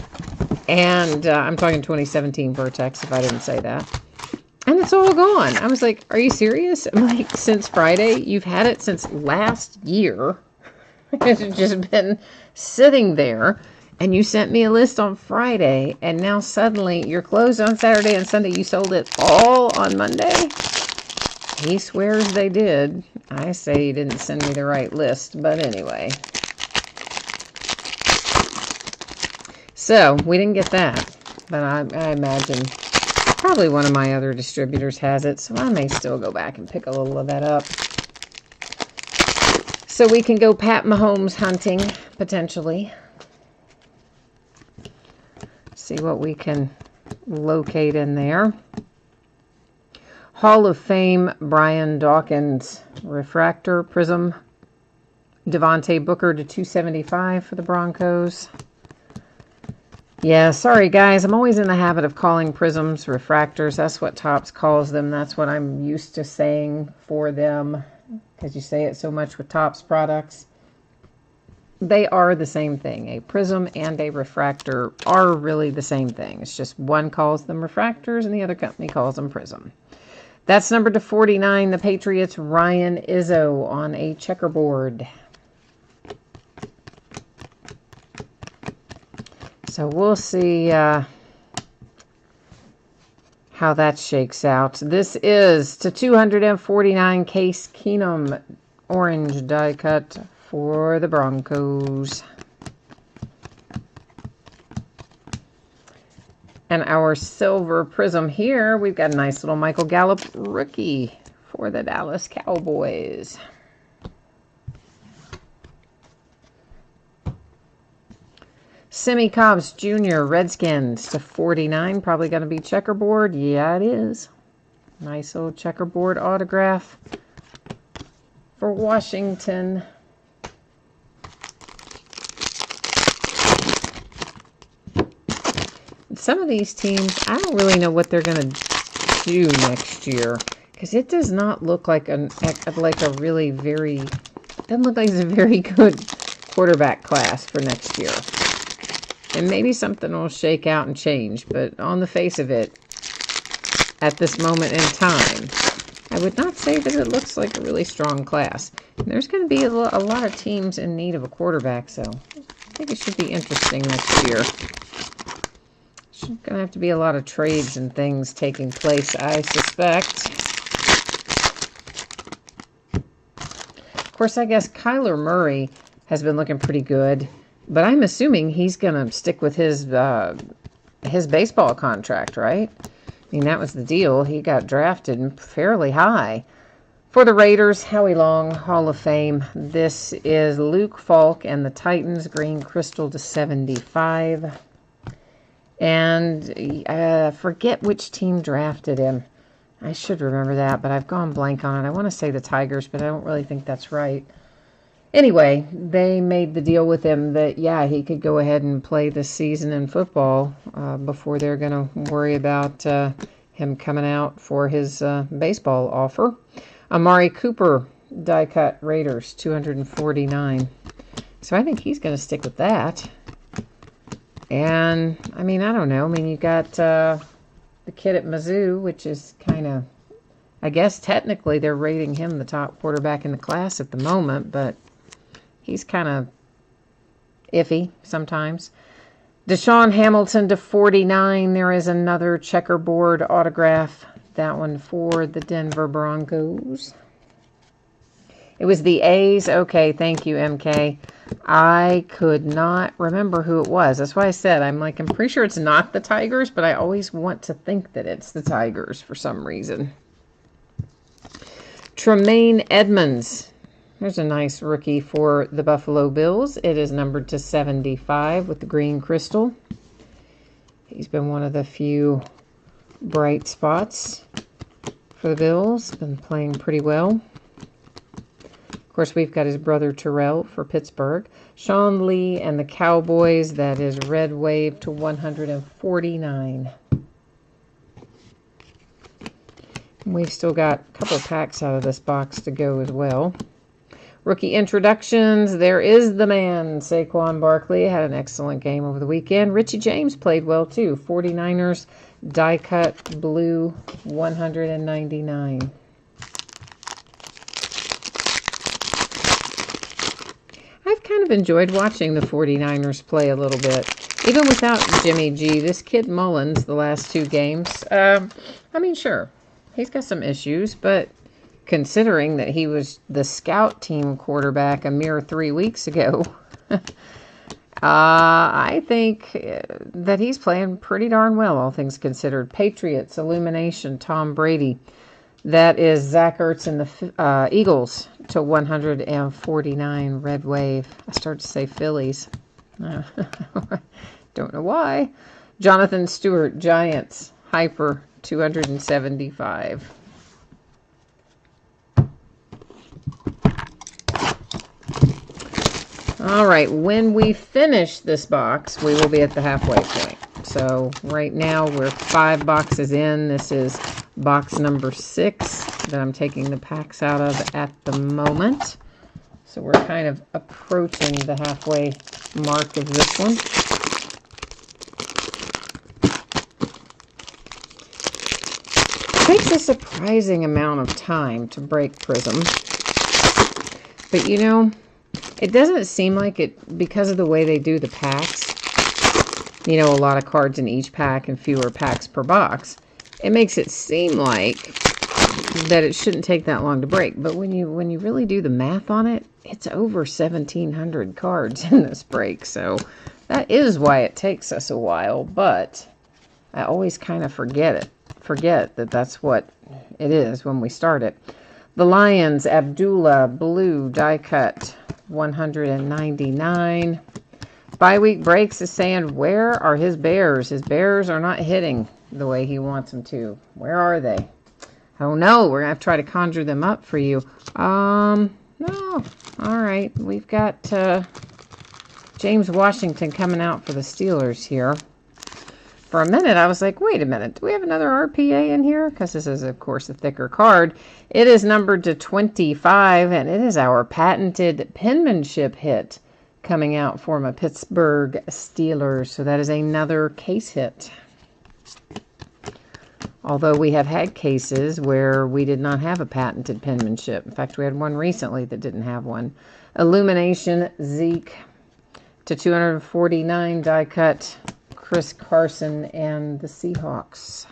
And I'm talking 2017 Vertex, if I didn't say that. And it's all gone. I was like, are you serious? I'm like, since Friday? You've had it since last year. It's just been sitting there, and you sent me a list on Friday, and now suddenly you're closed on Saturday and Sunday. You sold it all on Monday? He swears they did. I say he didn't send me the right list, but anyway. So, we didn't get that, but I imagine probably one of my other distributors has it, so I may still go back and pick a little of that up. So we can go Pat Mahomes hunting, potentially. See what we can locate in there. Hall of Fame, Brian Dawkins, Refractor, Prism. Devontae Booker to 275 for the Broncos. Yeah, sorry guys, I'm always in the habit of calling Prisms Refractors. That's what Topps calls them. That's what I'm used to saying for them, because you say it so much with Topps products. They are the same thing. A prism and a refractor are really the same thing. It's just one calls them refractors and the other company calls them prism. That's numbered to 49. The Patriots, Ryan Izzo on a checkerboard. So we'll see how that shakes out. This is to 249 Case Keenum orange die cut for the Broncos. And our silver prism here, we've got a nice little Michael Gallup rookie for the Dallas Cowboys. Semi Cobbs Jr. Redskins to 49. Probably going to be checkerboard. Yeah, it is. Nice little checkerboard autograph for Washington. Some of these teams, I don't really know what they're going to do next year, because it does not look like a really very, doesn't look like it's a very good quarterback class for next year. And maybe something will shake out and change, but on the face of it, at this moment in time, I would not say that it looks like a really strong class. And there's going to be a lot of teams in need of a quarterback, so I think it should be interesting next year. There's going to have to be a lot of trades and things taking place, I suspect. Of course, I guess Kyler Murray has been looking pretty good, but I'm assuming he's going to stick with his baseball contract, right? I mean, that was the deal. He got drafted fairly high. For the Raiders, Howie Long, Hall of Fame. This is Luke Falk and the Titans, green crystal to 75. And forget which team drafted him. I should remember that, but I've gone blank on it. I want to say the Tigers, but I don't really think that's right. Anyway, they made the deal with him that, yeah, he could go ahead and play this season in football before they're going to worry about him coming out for his baseball offer. Amari Cooper, die cut Raiders, 249. So I think he's going to stick with that. And, I mean, I don't know. I mean, you got the kid at Mizzou, which is kind of, I guess technically they're rating him the top quarterback in the class at the moment, but he's kind of iffy sometimes. Deshaun Hamilton to 49. There is another checkerboard autograph. That one for the Denver Broncos. It was the A's. Okay, thank you, MK. I could not remember who it was. That's why I said, I'm pretty sure it's not the Tigers, but I always want to think that it's the Tigers for some reason. Tremaine Edmonds. There's a nice rookie for the Buffalo Bills. It is numbered to 75 with the green crystal. He's been one of the few bright spots for the Bills. Been playing pretty well. Of course, we've got his brother Terrell for Pittsburgh. Sean Lee and the Cowboys. That is red wave to 149. We've still got a couple packs out of this box to go as well. Rookie introductions. There is the man, Saquon Barkley. Had an excellent game over the weekend. Richie James played well too. 49ers die cut blue 199. I've kind of enjoyed watching the 49ers play a little bit. Even without Jimmy G. This kid Mullins, the last two games, I mean, sure, he's got some issues, but considering that he was the scout team quarterback a mere 3 weeks ago, I think that he's playing pretty darn well, all things considered. Patriots, Illumination, Tom Brady. That is Zach Ertz and the Eagles to 149, red wave. I started to say Phillies. Don't know why. Jonathan Stewart, Giants, Hyper, 275. All right, when we finish this box, we will be at the halfway point. So right now we're 5 boxes in. This is box number 6 that I'm taking the packs out of at the moment. So we're kind of approaching the halfway mark of this one. It takes a surprising amount of time to break Prism. But you know, it doesn't seem like it, because of the way they do the packs, you know, a lot of cards in each pack and fewer packs per box, it makes it seem like that it shouldn't take that long to break. But when you really do the math on it, it's over 1,700 cards in this break. So that is why it takes us a while. But I always kind of forget that that's what it is when we start it. The Lions, Abdullah, blue, die cut, 199. Bi-week breaks is saying, where are his Bears? His Bears are not hitting the way he wants them to. Where are they? Oh no, we're going to have to try to conjure them up for you. No. All right. We've got James Washington coming out for the Steelers here. For a minute, I was like, wait a minute. Do we have another RPA in here? Because this is, of course, a thicker card. It is numbered to 25, and it is our patented penmanship hit coming out for my Pittsburgh Steelers. So that is another case hit. Although we have had cases where we did not have a patented penmanship. In fact, we had one recently that didn't have one. Illumination, Zeke to 249, die cut, Chris Carson and the Seahawks.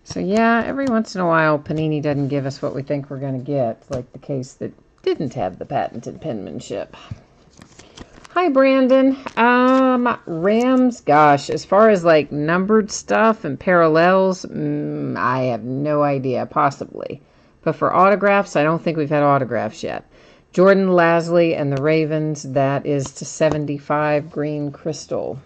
So yeah, every once in a while, Panini doesn't give us what we think we're going to get, like the case that didn't have the patented penmanship. Hi, Brandon. Rams, gosh, as far as like numbered stuff and parallels, I have no idea, possibly. But for autographs, I don't think we've had autographs yet. Jordan Lasley and the Ravens, that is to 75, green crystal.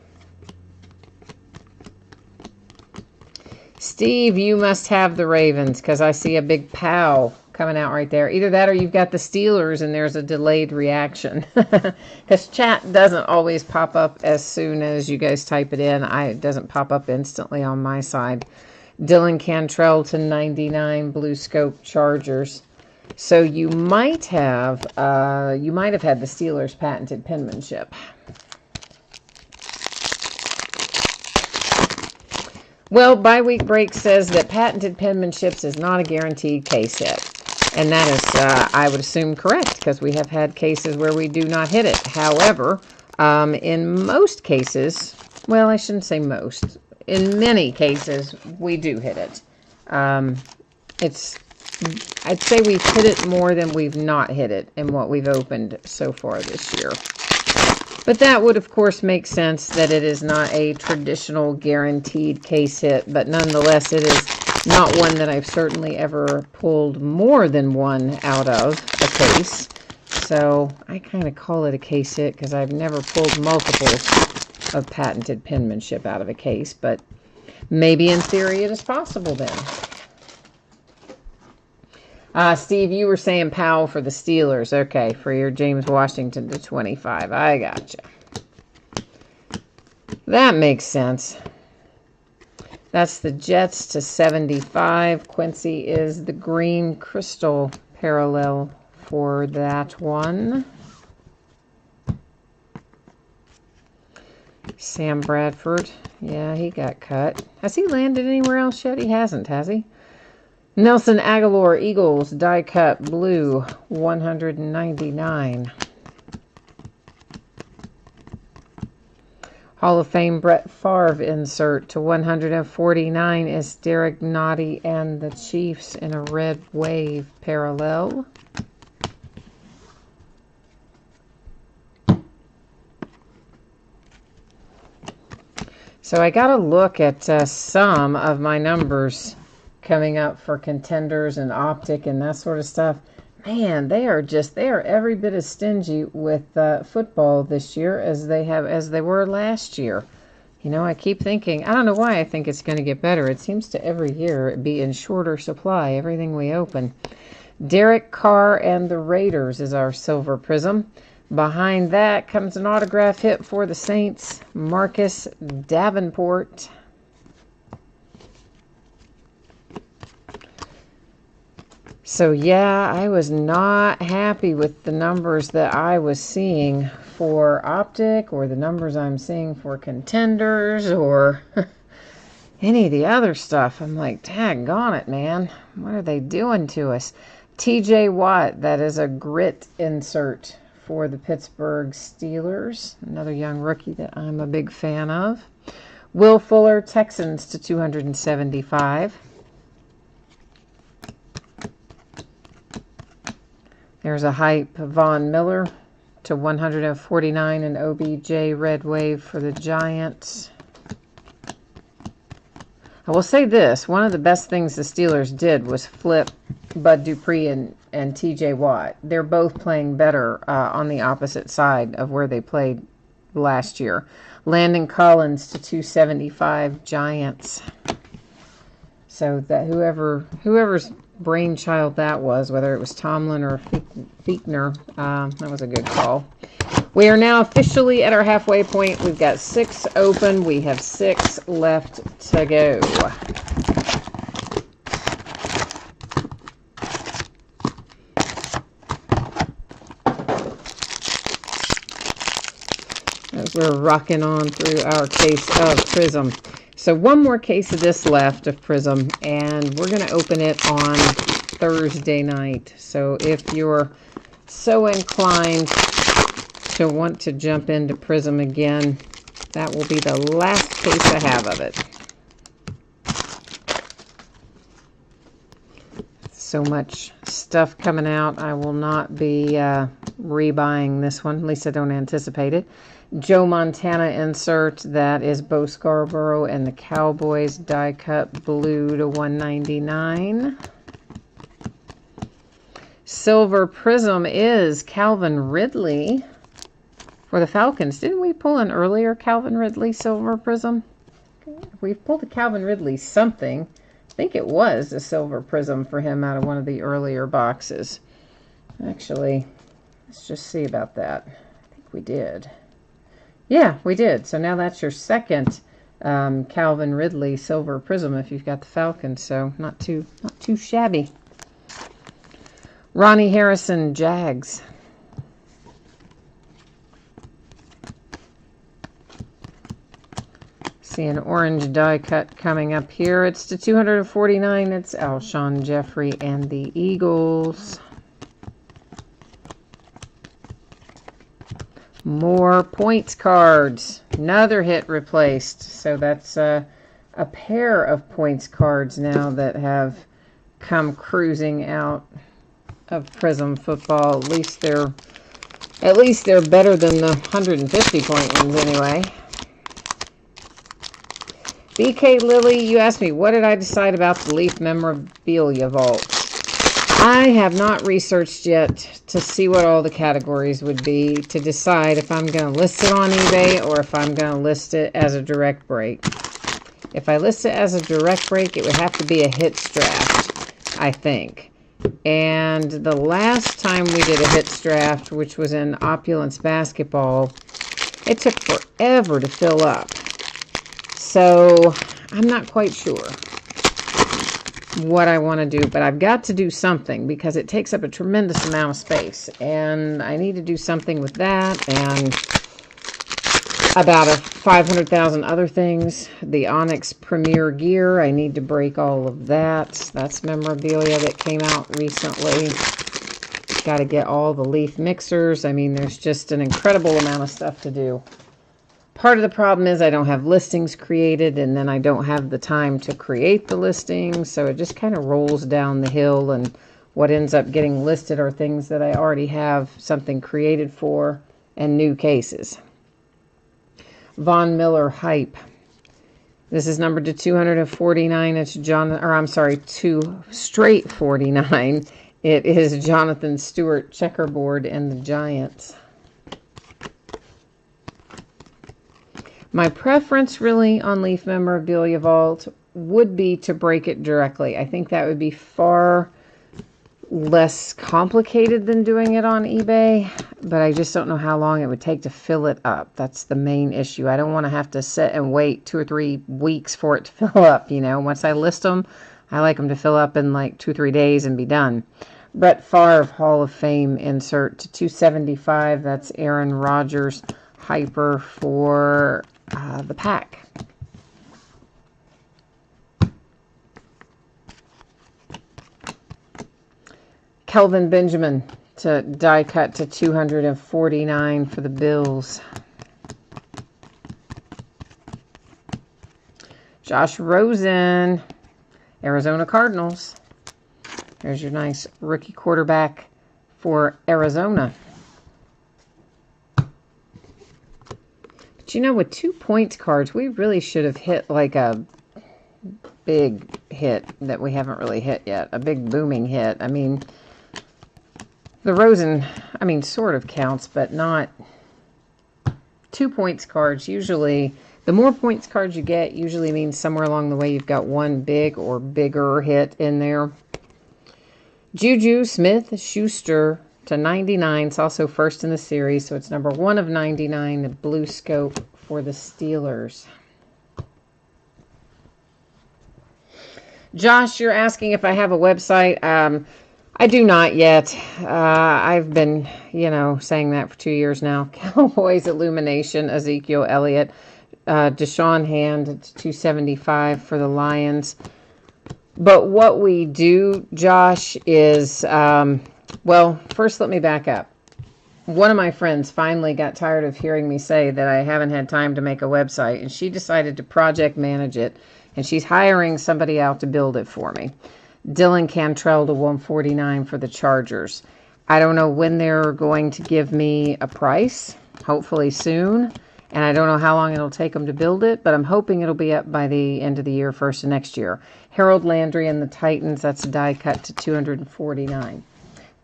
Steve, you must have the Ravens because I see a big pow coming out right there. Either that or you've got the Steelers and there's a delayed reaction. Because chat doesn't always pop up as soon as you guys type it in. It doesn't pop up instantly on my side. Dylan Cantrell to 99, Blue Scope Chargers. So you might have had the Steelers patented penmanship. Well, bi-week break says that patented penmanships is not a guaranteed case hit. And that is, I would assume, correct, because we have had cases where we do not hit it. However, in most cases, well, I shouldn't say most. In many cases, we do hit it. I'd say we've hit it more than we've not hit it in what we've opened so far this year. But that would, of course, make sense that it is not a traditional guaranteed case hit, but nonetheless, it is not one that I've certainly ever pulled more than one out of a case. So I kind of call it a case hit because I've never pulled multiples of patented penmanship out of a case, but maybe in theory it is possible then. Steve, you were saying Powell for the Steelers. Okay, for your James Washington to 25. I gotcha. That makes sense. That's the Jets to 75. Quincy is the green crystal parallel for that one. Sam Bradford. Yeah, he got cut. Has he landed anywhere else yet? He hasn't, has he? Nelson Aguilar, Eagles, die cut, blue, 199. Hall of Fame Brett Favre insert to 149 is Derek Nottie and the Chiefs in a red wave parallel. So I got to look at some of my numbers coming up for contenders and optic and that sort of stuff. Man, they are every bit as stingy with football this year as they were last year. You know, I keep thinking, I don't know why I think it's going to get better. It seems to every year be in shorter supply, everything we open. Derek Carr and the Raiders is our silver prism. Behind that comes an autograph hit for the Saints, Marcus Davenport. So yeah, I was not happy with the numbers that I was seeing for optic or the numbers I'm seeing for contenders or any of the other stuff. I'm like, daggone it, man. What are they doing to us? TJ Watt, that is a grit insert for the Pittsburgh Steelers. Another young rookie that I'm a big fan of. Will Fuller, Texans to 275. There's a hype Von Miller to 149, and OBJ red wave for the Giants. I will say this, one of the best things the Steelers did was flip Bud Dupree and TJ Watt. They're both playing better on the opposite side of where they played last year. Landon Collins to 275, Giants. So that whoever's brainchild that was, whether it was Tomlin or Fiechner, that was a good call. We are now officially at our halfway point. We've got 6 open. We have 6 left to go. As we're rocking on through our case of Prizm. So one more case of this left of Prizm, and we're going to open it on Thursday night. So if you're so inclined to want to jump into Prizm again, that will be the last case I have of it. So much stuff coming out. I will not be rebuying this one. At least I don't anticipate it. Joe Montana insert. That is Bo Scarborough and the Cowboys die cut blue to 199. Silver Prizm is Calvin Ridley for the Falcons. Didn't we pull an earlier Calvin Ridley Silver Prizm? We pulled a Calvin Ridley something. I think it was a Silver Prizm for him out of one of the earlier boxes. Actually, let's just see about that. I think we did. Yeah, we did. So now that's your second Calvin Ridley Silver Prizm if you've got the Falcons. So not too shabby. Ronnie Harrison, Jags. See an orange die cut coming up here. It's to 249. It's Alshon Jeffrey and the Eagles. More points cards. Another hit replaced. So that's a pair of points cards now that have come cruising out of Prizm Football. At least they're better than the 150 point ones anyway. BK Lilly, you asked me, what did I decide about the Leaf Memorabilia Vault? I have not researched yet to see what all the categories would be to decide if I'm going to list it on eBay or if I'm going to list it as a direct break. If I list it as a direct break, it would have to be a hits draft, I think. And the last time we did a hits draft, which was in Opulence Basketball, it took forever to fill up. So I'm not quite sure what I want to do, but I've got to do something because it takes up a tremendous amount of space, and I need to do something with that and about 500,000 other things. The Onyx Premier Gear, I need to break all of that. That's memorabilia that came out recently. Got to get all the Leaf mixers. I mean, there's just an incredible amount of stuff to do. Part of the problem is I don't have listings created, and then I don't have the time to create the listings, so it just kind of rolls down the hill, and what ends up getting listed are things that I already have something created for and new cases. Von Miller Hype. This is numbered to 249. It's two straight 49. It is Jonathan Stewart Checkerboard and the Giants. My preference really on Leaf Memorabilia Vault would be to break it directly. I think that would be far less complicated than doing it on eBay, but I just don't know how long it would take to fill it up. That's the main issue. I don't want to have to sit and wait 2 or 3 weeks for it to fill up, you know. Once I list them, I like them to fill up in like 2 or 3 days and be done. Brett Favre Hall of Fame insert to 275. That's Aaron Rodgers Hyper for the pack. Kelvin Benjamin to die cut to 249 for the Bills. Josh Rosen, Arizona Cardinals. There's your nice rookie quarterback for Arizona. But you know, with 2 points cards, we really should have hit like a big hit that we haven't really hit yet. A big booming hit. I mean, the Rosen, I mean, sort of counts, but not. 2 points cards usually, the more points cards you get usually means somewhere along the way you've got one big or bigger hit in there. Juju Smith-Schuster to 99. It's also first in the series, so it's number 1 of 99, the blue scope for the Steelers. Josh, you're asking if I have a website. I do not yet. I've been, saying that for 2 years now. Cowboys Illumination, Ezekiel Elliott, Deshaun Hand, it's 275 for the Lions. But what we do, Josh, is, well, first let me back up. One of my friends finally got tired of hearing me say that I haven't had time to make a website, and she decided to project manage it, and she's hiring somebody out to build it for me. Dylan Cantrell to 149 for the Chargers. I don't know when they're going to give me a price, hopefully soon, and I don't know how long it'll take them to build it, but I'm hoping it'll be up by the end of the year, first of next year. Harold Landry and the Titans, that's a die cut to 249.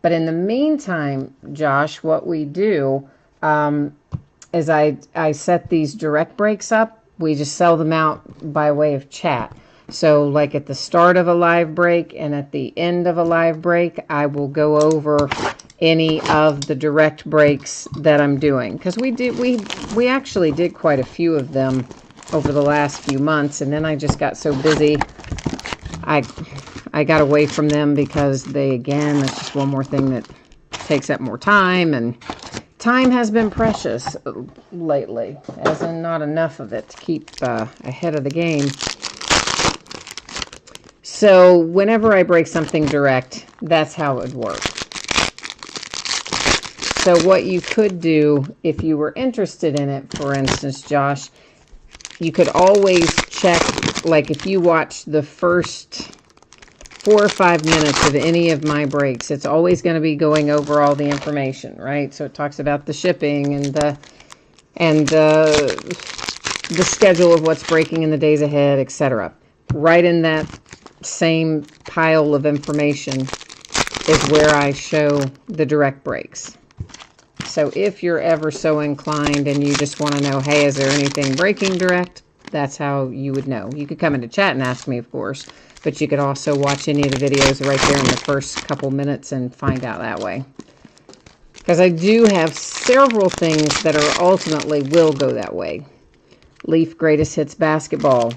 But in the meantime, Josh, what we do is I set these direct breaks up. We just sell them out by way of chat. So like at the start of a live break and at the end of a live break, I will go over any of the direct breaks that I'm doing. Because we actually did quite a few of them over the last few months, and then I just got so busy. I got away from them because that's just one more thing that takes up more time, and time has been precious lately, as in not enough of it to keep ahead of the game. So whenever I break something direct, that's how it would work. So what you could do, if you were interested in it, for instance, Josh, you could always check, like if you watch the first 4 or 5 minutes of any of my breaks, it's always going to be going over all the information, right? So it talks about the shipping and the schedule of what's breaking in the days ahead, etc. Right in that same pile of information is where I show the direct breaks. So if you're ever so inclined and you just want to know, hey, is there anything breaking direct? That's how you would know. You could come into chat and ask me, of course, but you could also watch any of the videos right there in the first couple minutes and find out that way. Because I do have several things that are ultimately will go that way. Leaf Greatest Hits Basketball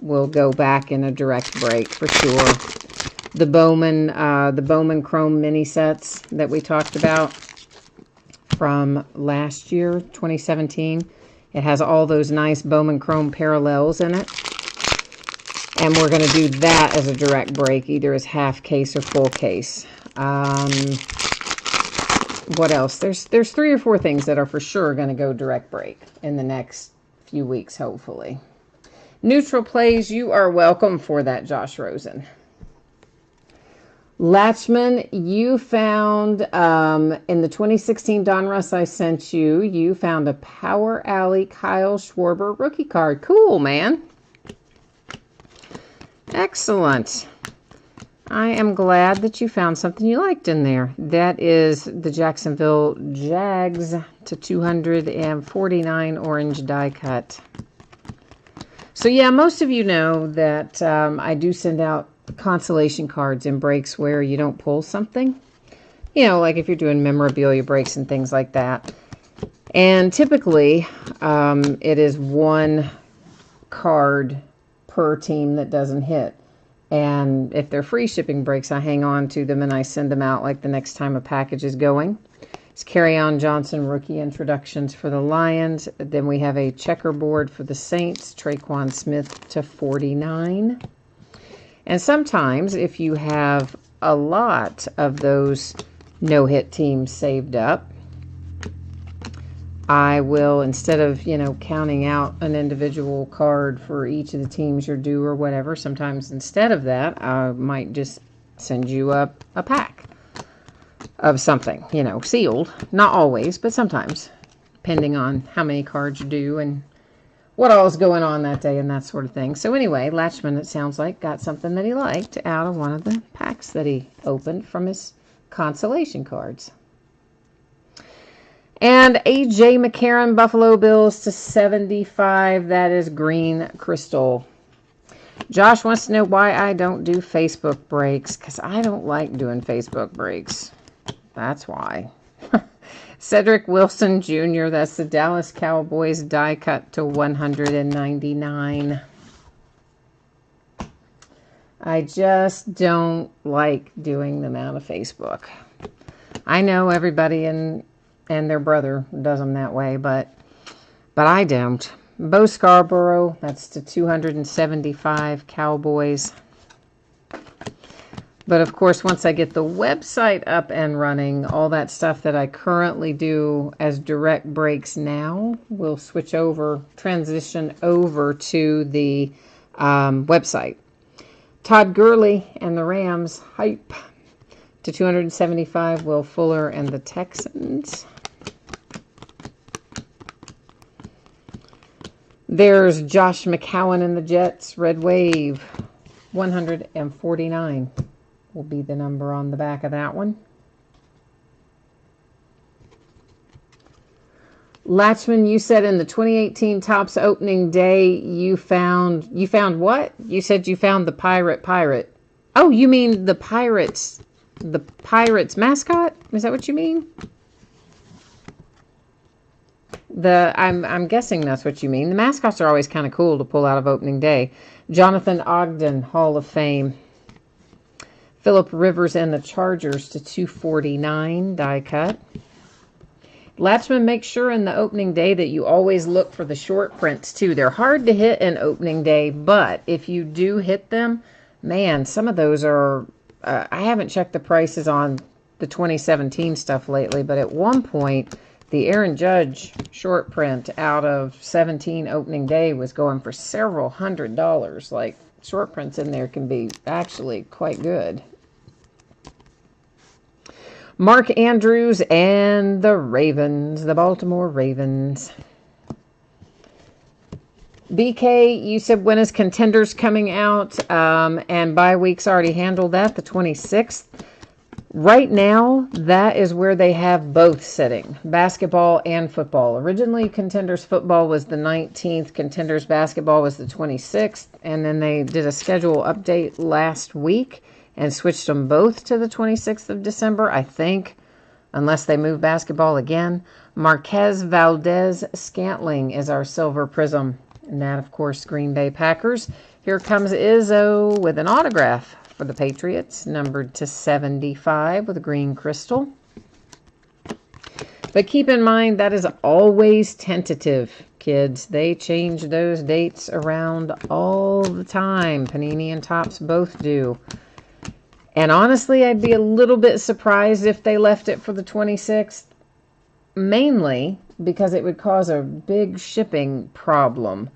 will go back in a direct break for sure. The Bowman Chrome mini sets that we talked about from last year, 2017. It has all those nice Bowman Chrome parallels in it. And we're going to do that as a direct break, either as half case or full case. What else? There's 3 or 4 things that are for sure going to go direct break in the next few weeks, hopefully. Neutral plays, you are welcome for that, Josh Rosen. Latchman, you found, in the 2016 Donruss I sent you, you found a Power Alley Kyle Schwarber rookie card. Cool, man. Excellent. I am glad that you found something you liked in there. That is the Jacksonville Jags to 249 orange die cut. So yeah, most of you know that I do send out consolation cards in breaks where you don't pull something. You know, like if you're doing memorabilia breaks and things like that. And typically, it is 1 card per team that doesn't hit. And if they're free shipping breaks, I hang on to them and I send them out like the next time a package is going. It's Kerryon Johnson rookie introductions for the Lions. Then we have a checkerboard for the Saints, Traquan Smith to 49. And sometimes if you have a lot of those no-hit teams saved up, I will, instead of, counting out an individual card for each of the teams you're due or whatever, sometimes instead of that, I might just send you a pack of something, sealed. Not always, but sometimes. depending on how many cards you do and what all's going on that day and that sort of thing. So anyway, Latchman, it sounds like, got something that he liked out of one of the packs that he opened from his consolation cards. And A.J. McCarron, Buffalo Bills to 75. That is green crystal. Josh wants to know why I don't do Facebook breaks, because I don't like doing Facebook breaks. That's why. Cedric Wilson Jr., that's the Dallas Cowboys die cut to 199. I just don't like doing them out of Facebook. I know everybody and their brother does them that way, but I don't. Bo Scarborough, that's to 275 Cowboys. But of course, once I get the website up and running, all that stuff that I currently do as direct breaks now will transition over to the website. Todd Gurley and the Rams, hype, to 275. Will Fuller and the Texans. There's Josh McCown and the Jets, red wave, 149. Will be the number on the back of that one. Latchman, you said in the 2018 Topps opening day you found what? You said you found the pirate. Oh, you mean the Pirates mascot? Is that what you mean? I'm guessing that's what you mean. The mascots are always kind of cool to pull out of opening day. Jonathan Ogden, Hall of Fame. Phillip Rivers and the Chargers to 249 die cut. Latchman, make sure in the opening day that you always look for the short prints too. They're hard to hit in opening day, but if you do hit them, man, some of those are, I haven't checked the prices on the 2017 stuff lately, but at one point, the Aaron Judge short print out of 17 opening day was going for several $100s. Like, short prints in there can be actually quite good. Mark Andrews and the Ravens, the Baltimore Ravens. BK, you said when is Contenders coming out? And bye week's already handled that, the 26th. Right now, that is where they have both sitting, basketball and football. Originally, Contenders football was the 19th, Contenders basketball was the 26th, and then they did a schedule update last week and switched them both to the 26th of December, I think, unless they move basketball again. Marquez Valdez Scantling is our silver prism, and that, of course, Green Bay Packers. Here comes Izzo with an autograph for the Patriots, numbered to 75 with a green crystal. But keep in mind, that is always tentative, kids. They change those dates around all the time. Panini and Topps both do. And honestly, I'd be a little bit surprised if they left it for the 26th, mainly because it would cause a big shipping problem.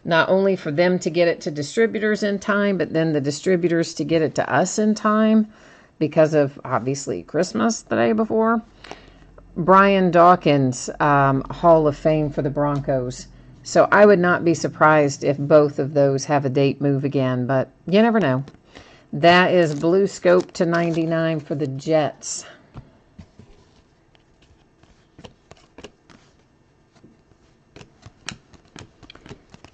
Not only for them to get it to distributors in time, but then the distributors to get it to us in time because of, obviously, Christmas the day before. Brian Dawkins, Hall of Fame for the Broncos. So I would not be surprised if both of those have a date move again, but you never know. That is Blue Scope to 99 for the Jets.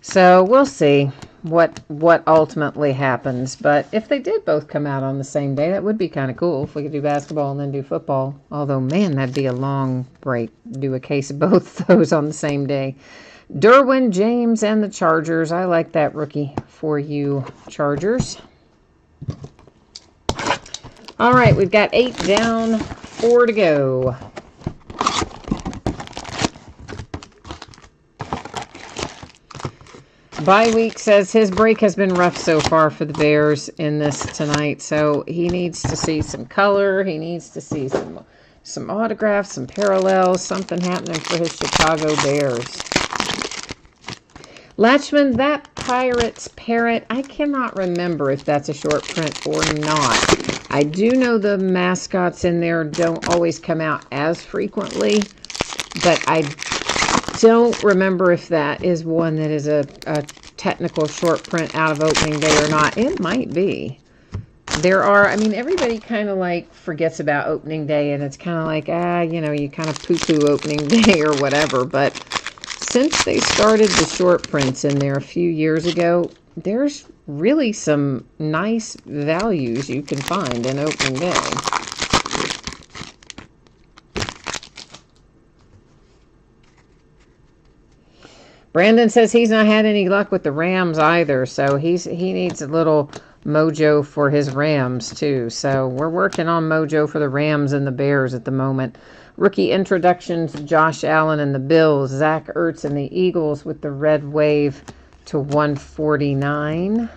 So we'll see what ultimately happens. But if they did both come out on the same day, that would be kind of cool if we could do basketball and then do football. Although, man, that'd be a long break. Do a case of both those on the same day. Derwin James and the Chargers. I like that rookie for you, Chargers. All right, we've got 8 down, 4 to go. Bye week says his break has been rough so far for the Bears in this tonight, so he needs to see some color. He needs to see some autographs, some parallels, something happening for his Chicago Bears. Latchman, that Pirates Parrot, I cannot remember if that's a short print or not. I do know the mascots in there don't always come out as frequently, but I don't remember if that is one that is a technical short print out of opening day or not. It might be. There are, I mean, everybody kind of like forgets about opening day, and it's kind of like, you know, you kind of poo-poo opening day or whatever. But since they started the short prints in there a few years ago, there's really some nice values you can find in opening day. Brandon says he's not had any luck with the Rams either, so he needs a little mojo for his Rams too. So we're working on mojo for the Rams and the Bears at the moment. Rookie introductions: Josh Allen and the Bills, Zach Ertz and the Eagles with the red wave to 149.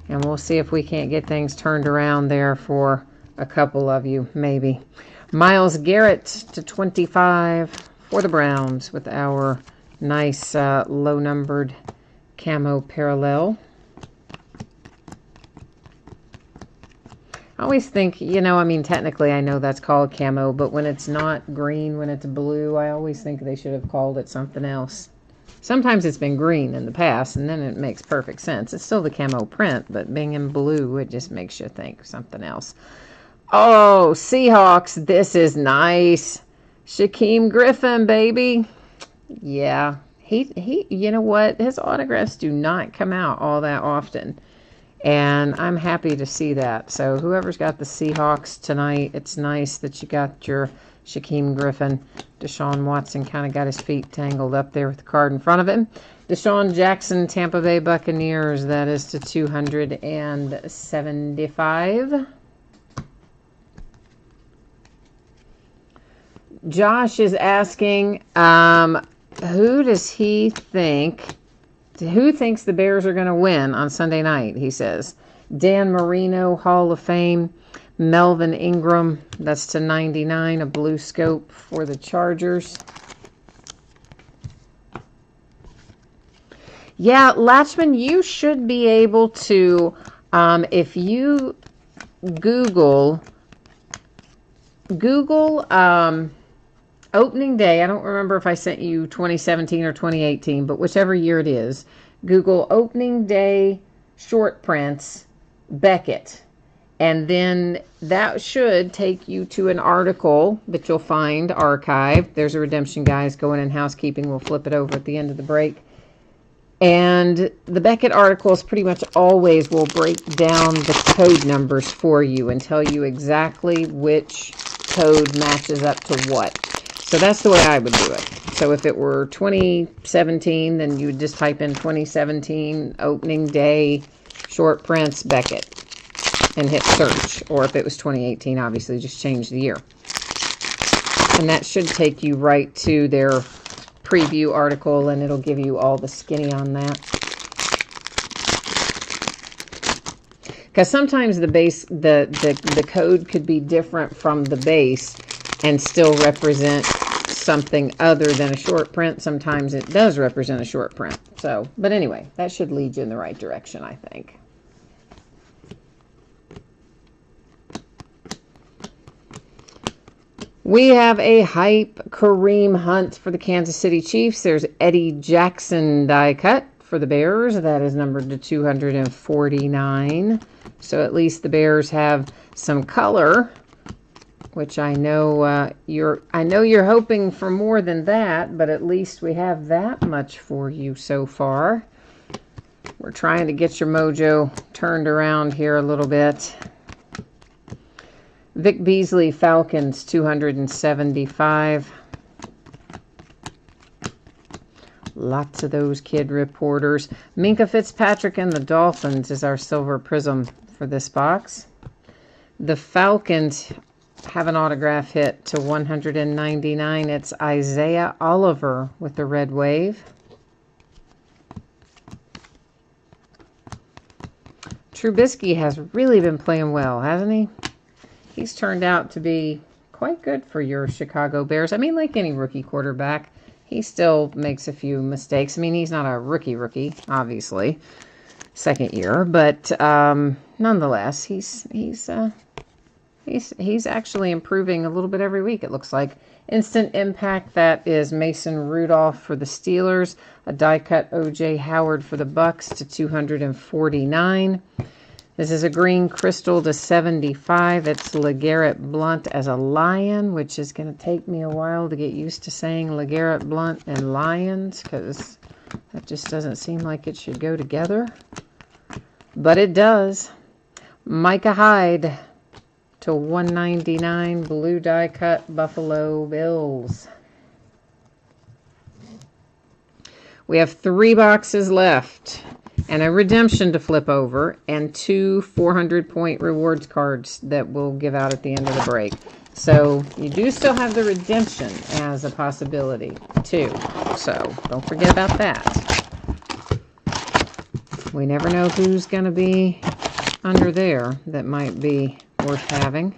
And we'll see if we can't get things turned around there for a couple of you, maybe. Myles Garrett to 25 for the Browns with our nice low-numbered camo parallel. I always think, you know, I mean, technically I know that's called camo, but when it's not green, when it's blue, I always think they should have called it something else. Sometimes it's been green in the past, and then it makes perfect sense. It's still the camo print, but being in blue, it just makes you think something else. Oh, Seahawks, this is nice. Shaquem Griffin, baby. Yeah, he. You know what? His autographs do not come out all that often, and I'm happy to see that. So whoever's got the Seahawks tonight, it's nice that you got your Shaquem Griffin. Deshaun Watson kind of got his feet tangled up there with the card in front of him. Deshaun Jackson, Tampa Bay Buccaneers. That is to 275. Josh is asking, who does he think, who thinks the Bears are going to win on Sunday night, he says. Dan Marino, Hall of Fame. Melvin Ingram, that's to 99, a blue scope for the Chargers. Yeah, Latchman, you should be able to, if you Google opening day, I don't remember if I sent you 2017 or 2018, but whichever year it is, Google opening day short prints, Beckett. And then that should take you to an article that you'll find archived. There's a redemption, guys, going in housekeeping. We'll flip it over at the end of the break. And the Beckett articles pretty much always will break down the code numbers for you and tell you exactly which code matches up to what. So that's the way I would do it. So if it were 2017, then you would just type in 2017 opening day short prints Beckett and hit search. Or if it was 2018, obviously just change the year. And that should take you right to their preview article, and it'll give you all the skinny on that. Because sometimes the base, the code could be different from the base and still represent something other than a short print. Sometimes it does represent a short print. So, but anyway, that should lead you in the right direction, I think. We have a hype Kareem Hunt for the Kansas City Chiefs. There's Eddie Jackson die cut for the Bears. That is numbered to 249. So at least the Bears have some color, which I know you're hoping for more than that, but at least we have that much for you so far. We're trying to get your mojo turned around here a little bit. Vic Beasley, Falcons, 275. Lots of those kid reporters. Minka Fitzpatrick and the Dolphins is our silver prism for this box. The Falcons have an autograph hit to 199. It's Isaiah Oliver with the red wave. Trubisky has really been playing well, hasn't he? He's turned out to be quite good for your Chicago Bears. I mean, like any rookie quarterback, he still makes a few mistakes. I mean, he's not a rookie, obviously, second year, but nonetheless, he's actually improving a little bit every week, it looks like. Instant Impact, that is Mason Rudolph for the Steelers. A die-cut O.J. Howard for the Bucks to 249. This is a green crystal to 75. It's LeGarrette Blount as a Lion, which is going to take me a while to get used to saying LeGarrette Blount and Lions, because that just doesn't seem like it should go together. But it does. Micah Hyde to 199, blue die cut Buffalo Bills. We have 3 boxes left and a redemption to flip over and 2 400-point rewards cards that we'll give out at the end of the break. So you do still have the redemption as a possibility too. So don't forget about that. We never know who's going to be under there that might be worth having.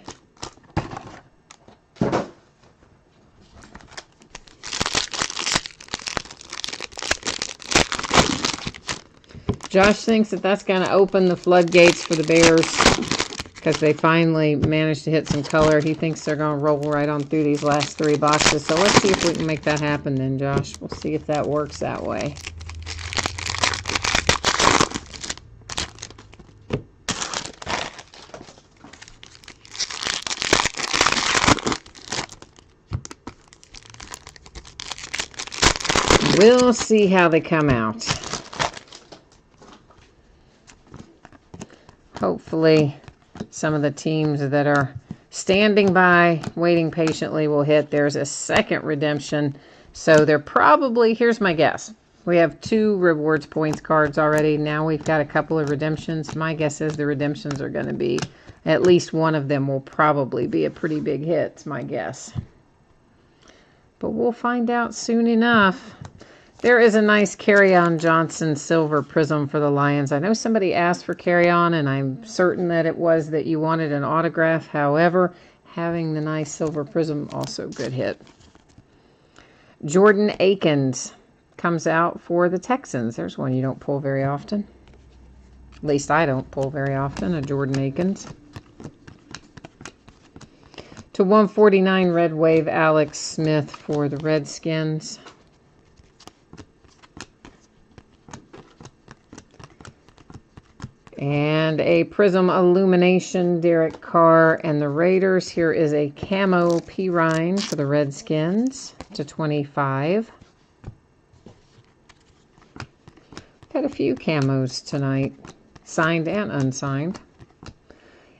Josh thinks that that's going to open the floodgates for the Bears because they finally managed to hit some color. He thinks they're going to roll right on through these last 3 boxes. So let's see if we can make that happen then, Josh. We'll see if that works that way. We'll see how they come out. Hopefully, some of the teams that are standing by, waiting patiently will hit. There's a second redemption. So they're probably, here's my guess. We have 2 rewards points cards already. Now we've got a couple of redemptions. My guess is the redemptions are going to be, at least one of them will probably be a pretty big hit. It's my guess. But we'll find out soon enough. There is a nice Kerryon Johnson silver prism for the Lions. I know somebody asked for Kerryon, and I'm certain that it was that you wanted an autograph. However, having the nice silver prism, also good hit. Jordan Akins comes out for the Texans. There's one you don't pull very often. At least I don't pull very often, a Jordan Akins. To 149, Red Wave, Alex Smith for the Redskins. And a Prism Illumination, Derek Carr and the Raiders. Here is a Camo Pirine for the Redskins to 25. Got a few camos tonight, signed and unsigned.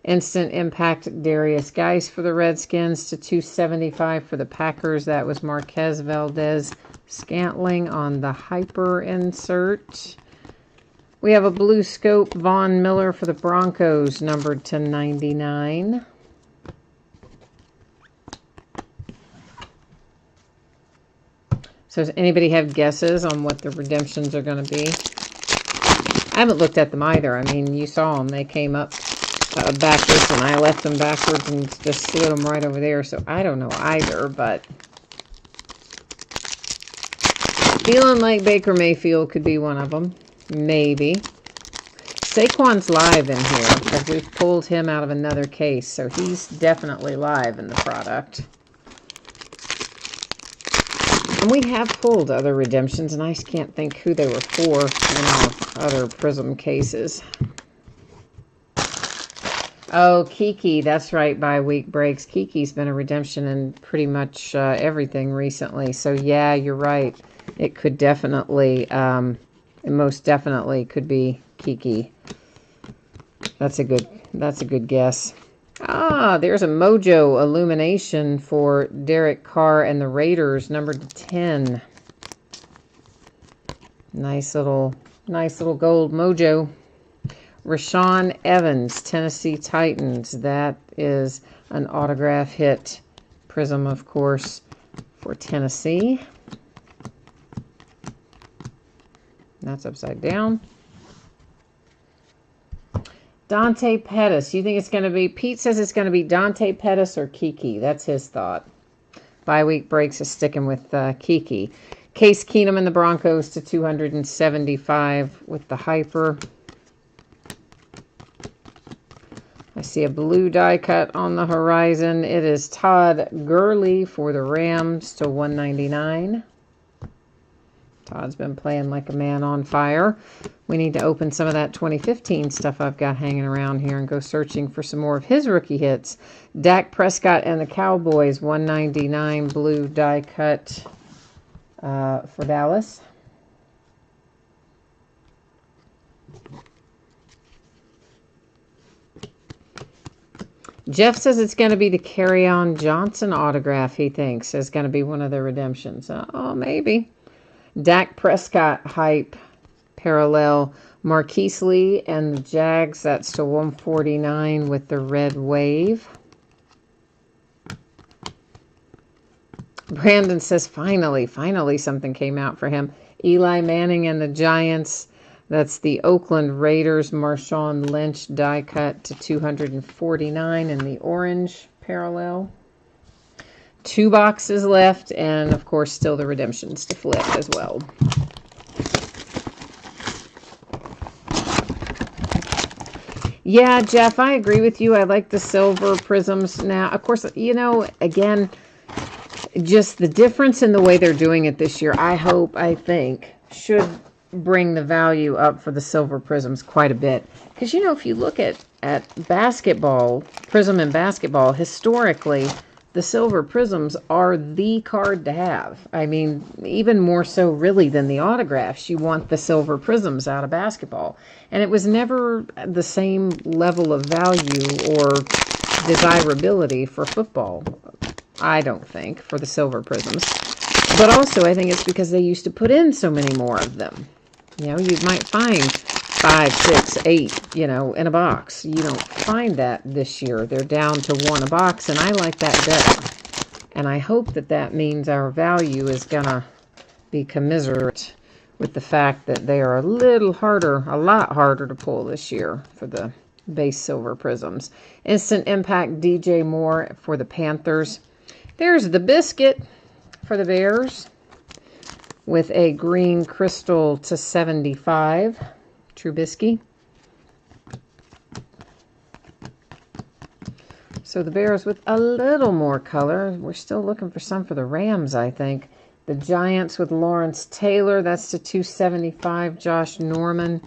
Instant Impact, Darius Geis for the Redskins to 275 for the Packers. That was Marquez Valdez Scantling on the Hyper insert. We have a Blue Scope Von Miller for the Broncos, numbered to 99. So does anybody have guesses on what the redemptions are going to be? I haven't looked at them either. I mean, you saw them. They came up backwards, and I left them backwards and just slid them right over there. So I don't know either, but feeling like Baker Mayfield could be one of them. Maybe. Saquon's live in here because we've pulled him out of another case, so he's definitely live in the product. And we have pulled other redemptions, and I just can't think who they were for in our other Prism cases. Oh, Kiki, that's right, bi-week breaks. Kiki's been a redemption in pretty much everything recently, so yeah, you're right. It could definitely... it most definitely could be Kiki. That's a good guess. Ah, there's a Mojo Illumination for Derek Carr and the Raiders, numbered to 10. Nice little gold Mojo. Rashawn Evans, Tennessee Titans. That is an autograph hit. Prism, of course, for Tennessee. That's upside down. Dante Pettis. You think it's going to be... Pete says it's going to be Dante Pettis or Kiki. That's his thought. Bi-week breaks is sticking with Kiki. Case Keenum and the Broncos to 275 with the Hyper. A see a blue die cut on the horizon. It is Todd Gurley for the Rams to 199. Todd's been playing like a man on fire. We need to open some of that 2015 stuff I've got hanging around here and go searching for some more of his rookie hits. Dak Prescott and the Cowboys, 199 blue die cut for Dallas. Jeff says it's going to be the Kerryon Johnson autograph, he thinks, is going to be one of the redemptions. Oh, maybe. Dak Prescott hype parallel. Marquise Lee and the Jags, that's to 149 with the red wave. Brandon says finally something came out for him. Eli Manning and the Giants, that's the Oakland Raiders Marshawn Lynch die cut to 249 in the orange parallel. 2 boxes left, and of course still the redemptions to flip as well. Yeah, Jeff, I agree with you. I like the silver prisms now. Of course, you know, again, just the difference in the way they're doing it this year, I think, should bring the value up for the silver prisms quite a bit. Because, you know, if you look at basketball, prism and basketball, historically, the silver prisms are the card to have. I mean, even more so really than the autographs. You want the silver prisms out of basketball. And it was never the same level of value or desirability for football, I don't think, for the silver prisms. But also, I think it's because they used to put in so many more of them. You know, you might find 5, 6, 8, you know, in a box. You don't find that this year. They're down to 1 a box, and I like that better. And I hope that that means our value is going to be commiserate with the fact that they are a lot harder to pull this year for the base silver prisms. Instant Impact DJ Moore for the Panthers. There's the biscuit for the Bears with a green crystal to 75. Trubisky. So the Bears with a little more color. We're still looking for some for the Rams, I think. The Giants with Lawrence Taylor. That's to 275. Josh Norman.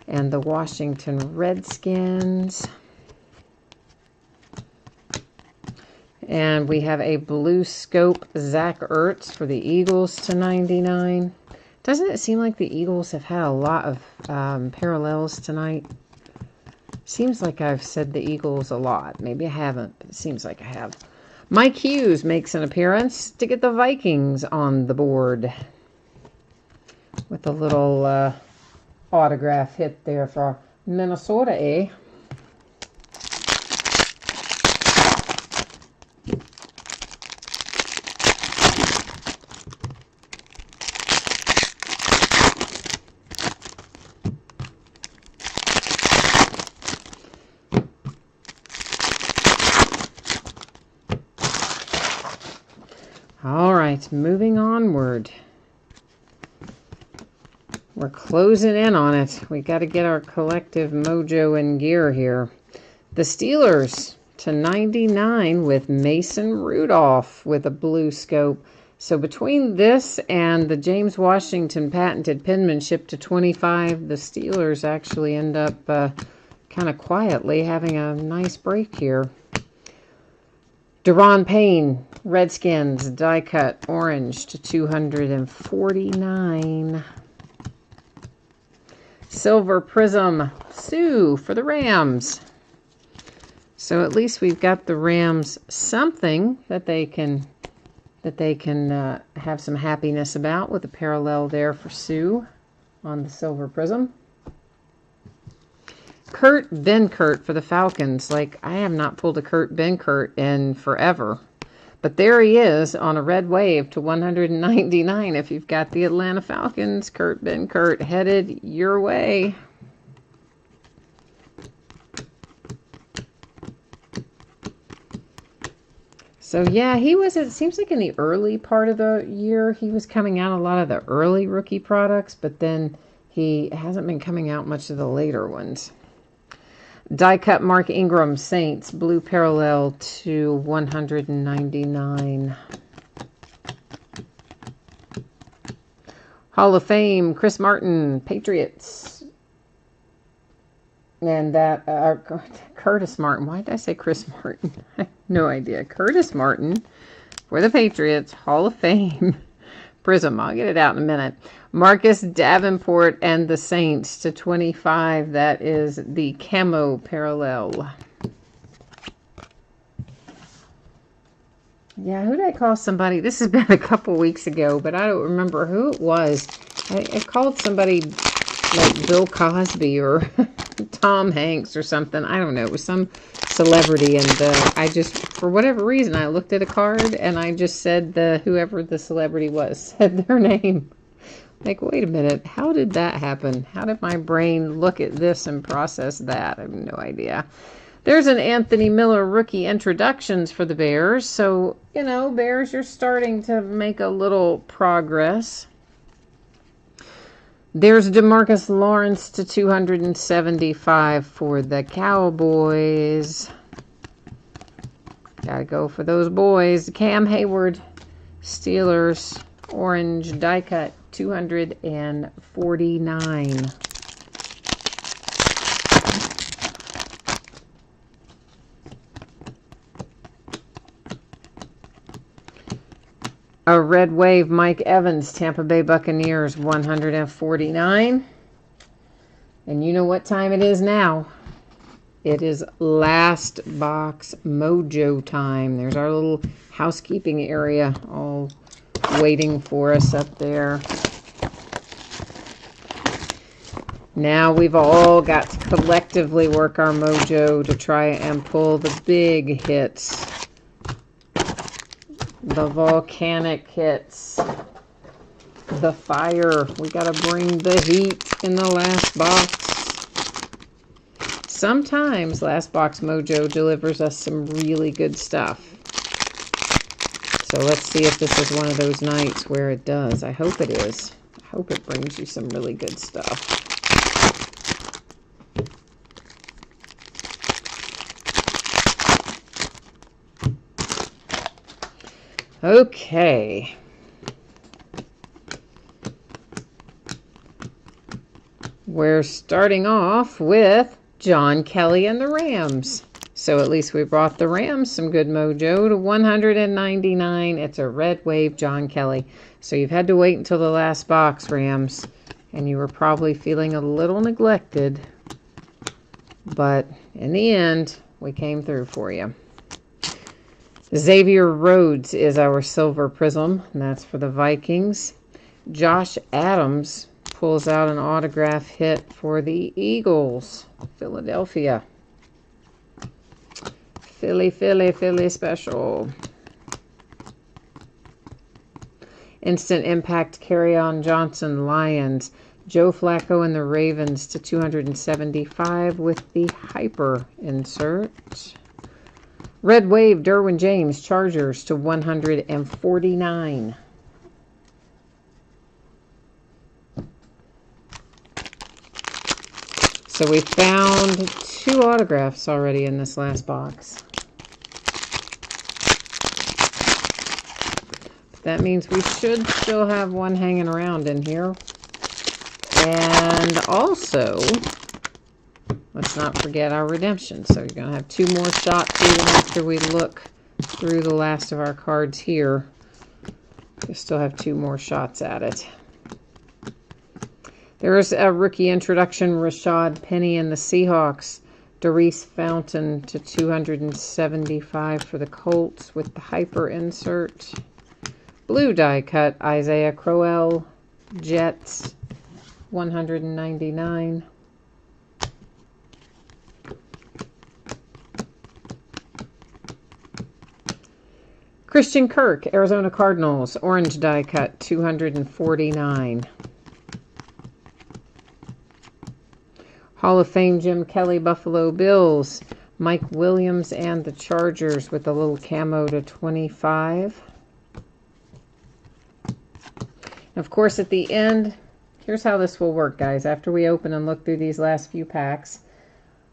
And the Washington Redskins. And we have a blue scope Zach Ertz for the Eagles to 99. Doesn't it seem like the Eagles have had a lot of parallels tonight? Seems like I've said the Eagles a lot. Maybe I haven't, but it seems like I have. Mike Hughes makes an appearance to get the Vikings on the board. With a little autograph hit there for Minnesota, eh? All right, moving onward. We're closing in on it. We got to get our collective mojo in gear here. The Steelers to 99 with Mason Rudolph with a blue scope. So between this and the James Washington patented penmanship to 25, the Steelers actually end up kind of quietly having a nice break here. Deron Payne, Redskins, die cut, orange to 249. Silver Prism, Sue for the Rams. So at least we've got the Rams something that they can have some happiness about with a parallel there for Sue on the Silver Prism. Kurt Benkert for the Falcons. Like, I have not pulled a Kurt Benkert in forever. But there he is on a red wave to 199. If you've got the Atlanta Falcons, Kurt Benkert headed your way. So, yeah, he was, it seems like in the early part of the year, he was coming out a lot of the early rookie products, but then he hasn't been coming out much of the later ones. Die cut Mark Ingram, Saints, blue parallel to 199. Hall of Fame, Chris Martin, Patriots. And that, Curtis Martin. Why did I say Chris Martin? I have no idea. Curtis Martin for the Patriots, Hall of Fame. Prizm, I'll get it out in a minute. Marcus Davenport and the Saints to 25. That is the camo parallel. Yeah, who did I call somebody? This has been a couple weeks ago, but I don't remember who it was. I called somebody like Bill Cosby or Tom Hanks or something. I don't know. It was some celebrity, and I just, for whatever reason, I looked at a card and I just said whoever the celebrity was, said their name. Like, wait a minute, how did that happen? How did my brain look at this and process that? I have no idea. There's an Anthony Miller rookie introductions for the Bears. So, you know, Bears, you're starting to make a little progress. There's DeMarcus Lawrence to 275 for the Cowboys. Gotta go for those boys. Cam Hayward, Steelers, orange die cut, 249. A red wave, Mike Evans, Tampa Bay Buccaneers, 149. And you know what time it is now. It is last box mojo time. There's our little housekeeping area all waiting for us up there. Now we've all got to collectively work our mojo to try and pull the big hits. The volcanic hits. The fire. We got to bring the heat in the last box. Sometimes Last Box Mojo delivers us some really good stuff. So let's see if this is one of those nights where it does. I hope it is. I hope it brings you some really good stuff. Okay. We're starting off with John Kelly and the Rams. So at least we brought the Rams some good mojo to 199. It's a red wave John Kelly. So you've had to wait until the last box, Rams. And you were probably feeling a little neglected. But in the end, we came through for you. Xavier Rhodes is our silver prism, and that's for the Vikings. Josh Adams pulls out an autograph hit for the Eagles, Philadelphia. Philly, Philly, Philly special. Instant Impact Kerryon Johnson, Lions. Joe Flacco and the Ravens to 275 with the hyper insert. Red Wave, Derwin James, Chargers to 149. So we found 2 autographs already in this last box. That means we should still have one hanging around in here. And also, let's not forget our redemption. So you're going to have 2 more shots even after we look through the last of our cards here. You still have 2 more shots at it. There's a rookie introduction, Rashad Penny and the Seahawks. Doris Fountain to 275 for the Colts with the hyper insert. Blue die cut, Isaiah Crowell, Jets, 199. Christian Kirk, Arizona Cardinals, orange die cut, 249. Hall of Fame, Jim Kelly, Buffalo Bills. Mike Williams and the Chargers with a little camo to 25. Of course, at the end, here's how this will work, guys. After we open and look through these last few packs,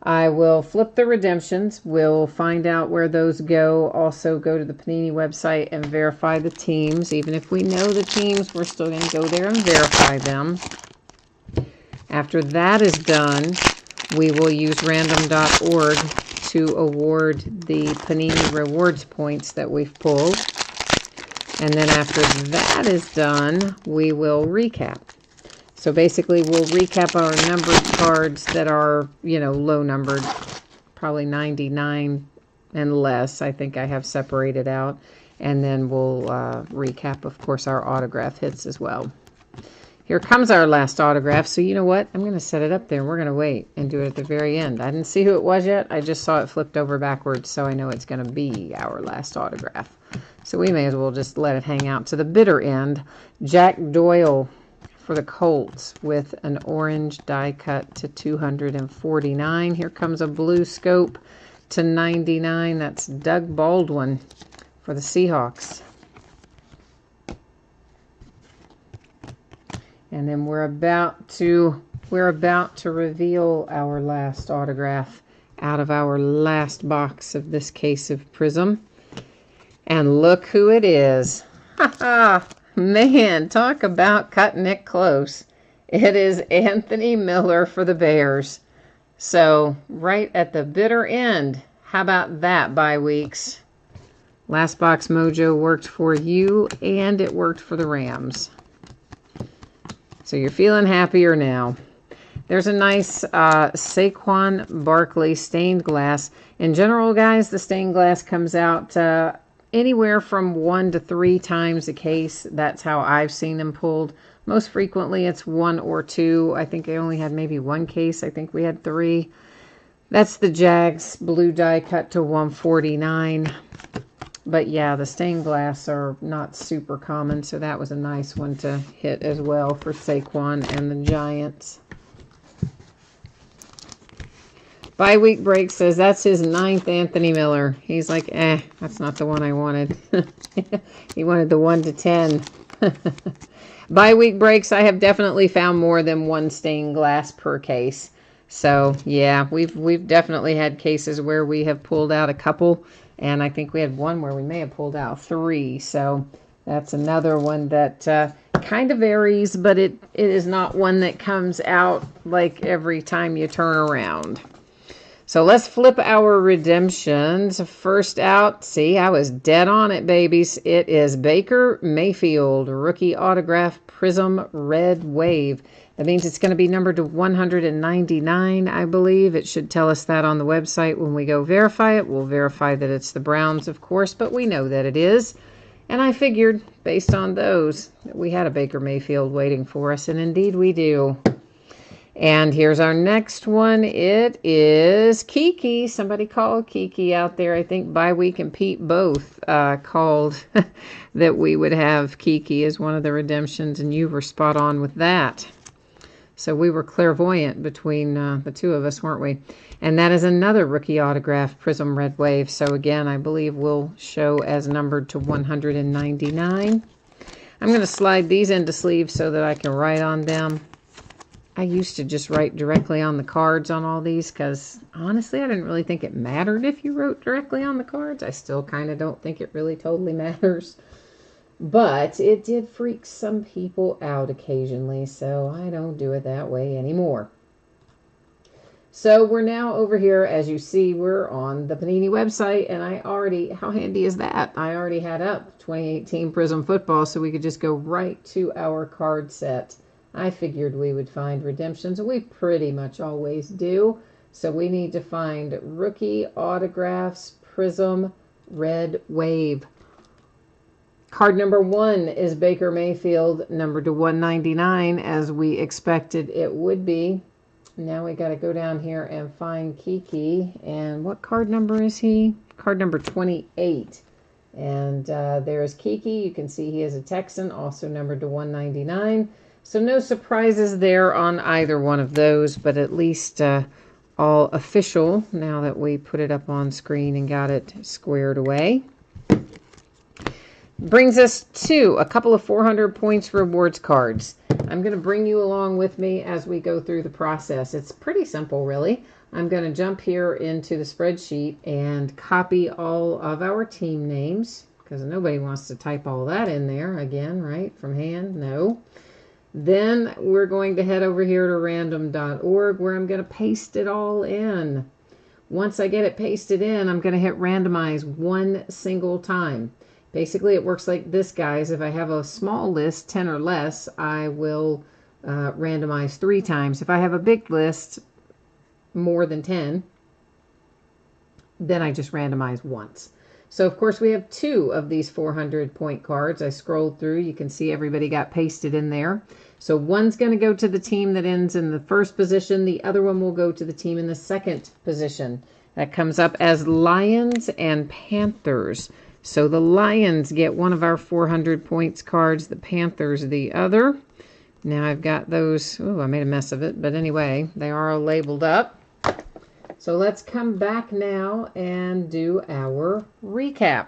I will flip the redemptions. We'll find out where those go. Also go to the Panini website and verify the teams. Even if we know the teams, we're still going to go there and verify them. After that is done, we will use random.org to award the Panini rewards points that we've pulled. And then after that is done, we will recap. So basically, we'll recap our numbered cards that are, low numbered, probably 99 and less. I think I have separated out. And then we'll recap, of course, our autograph hits as well. Here comes our last autograph. So you know what? I'm going to set it up there. We're going to wait and do it at the very end. I didn't see who it was yet. I just saw it flipped over backwards, so I know it's going to be our last autograph. So we may as well just let it hang out to the bitter end. Jack Doyle for the Colts with an orange die cut to 249. Here comes a blue scope to 99. That's Doug Baldwin for the Seahawks. And then we're about to reveal our last autograph out of our last box of this case of Prizm. And look who it is. Ha ha! Man, talk about cutting it close. It is Anthony Miller for the Bears. So, right at the bitter end. How about that, bye weeks? Last Box Mojo worked for you, and it worked for the Rams. So you're feeling happier now. There's a nice Saquon Barkley stained glass. In general, guys, the stained glass comes out anywhere from 1 to 3 times a case. That's how I've seen them pulled. Most frequently, it's 1 or 2. I think I only had maybe 1 case. I think we had 3. That's the Jags blue die cut to 149. But yeah, the stained glass are not super common, so that was a nice one to hit as well for Saquon and the Giants. Bi-week break says that's his 9th Anthony Miller. He's like, that's not the one I wanted. He wanted the 1 to 10. Bi-week breaks, I have definitely found more than 1 stained glass per case. So yeah, we've definitely had cases where we have pulled out a couple. And I think we had one where we may have pulled out 3. So that's another one that kind of varies, but it is not one that comes out like every time you turn around. So let's flip our redemptions. First out, see, I was dead on it, babies. It is Baker Mayfield, rookie autograph Prizm Red Wave. That means it's going to be numbered to 199, I believe. It should tell us that on the website when we go verify it. We'll verify that it's the Browns, of course, but we know that it is. And I figured, based on those, that we had a Baker Mayfield waiting for us, and indeed we do. And here's our next one. It is Kiki. Somebody called Kiki out there. I think Bi-Week and Pete both called that we would have Kiki as one of the redemptions, and you were spot on with that. So we were clairvoyant between the two of us, weren't we? And that is another rookie autograph, Prizm Red Wave. So again, I believe we'll show as numbered to 199. I'm going to slide these into sleeves so that I can write on them. I used to just write directly on the cards on all these because, honestly, I didn't really think it mattered if you wrote directly on the cards. I still kind of don't think it really totally matters. But it did freak some people out occasionally, so I don't do it that way anymore. So we're now over here. As you see, we're on the Panini website, and how handy is that? I already had up 2018 Prizm Football, so we could just go right to our card set. I figured we would find redemptions, and we pretty much always do. So we need to find rookie autographs, Prizm Red Wave. Card number 1 is Baker Mayfield, numbered to 199, as we expected it would be. Now we got to go down here and find Kiki. And what card number is he? Card number 28. And there's Kiki. You can see he is a Texan, also numbered to 199. So no surprises there on either one of those, but at least all official now that we put it up on screen and got it squared away. Brings us to a couple of 400 points rewards cards. I'm going to bring you along with me as we go through the process. It's pretty simple, really. I'm going to jump here into the spreadsheet and copy all of our team names, because nobody wants to type all that in there again, right? From hand? No. Then we're going to head over here to random.org, where I'm going to paste it all in. Once I get it pasted in, I'm going to hit randomize one single time. Basically, it works like this, guys. If I have a small list, 10 or less, I will randomize 3 times. If I have a big list, more than 10, then I just randomize once. So, of course, we have 2 of these 400-point cards. I scrolled through. You can see everybody got pasted in there. So one's going to go to the team that ends in the first position. The other one will go to the team in the second position. That comes up as Lions and Panthers. So the Lions get one of our 400 points cards, the Panthers the other. Now I've got those. Oh, I made a mess of it. But anyway, they are all labeled up. So let's come back now and do our recap.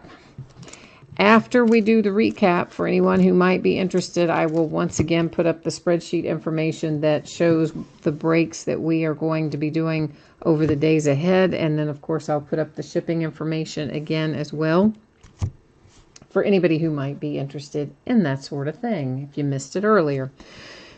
After we do the recap, for anyone who might be interested, I will once again put up the spreadsheet information that shows the breaks that we are going to be doing over the days ahead. And then, of course, I'll put up the shipping information again as well, for anybody who might be interested in that sort of thing, if you missed it earlier.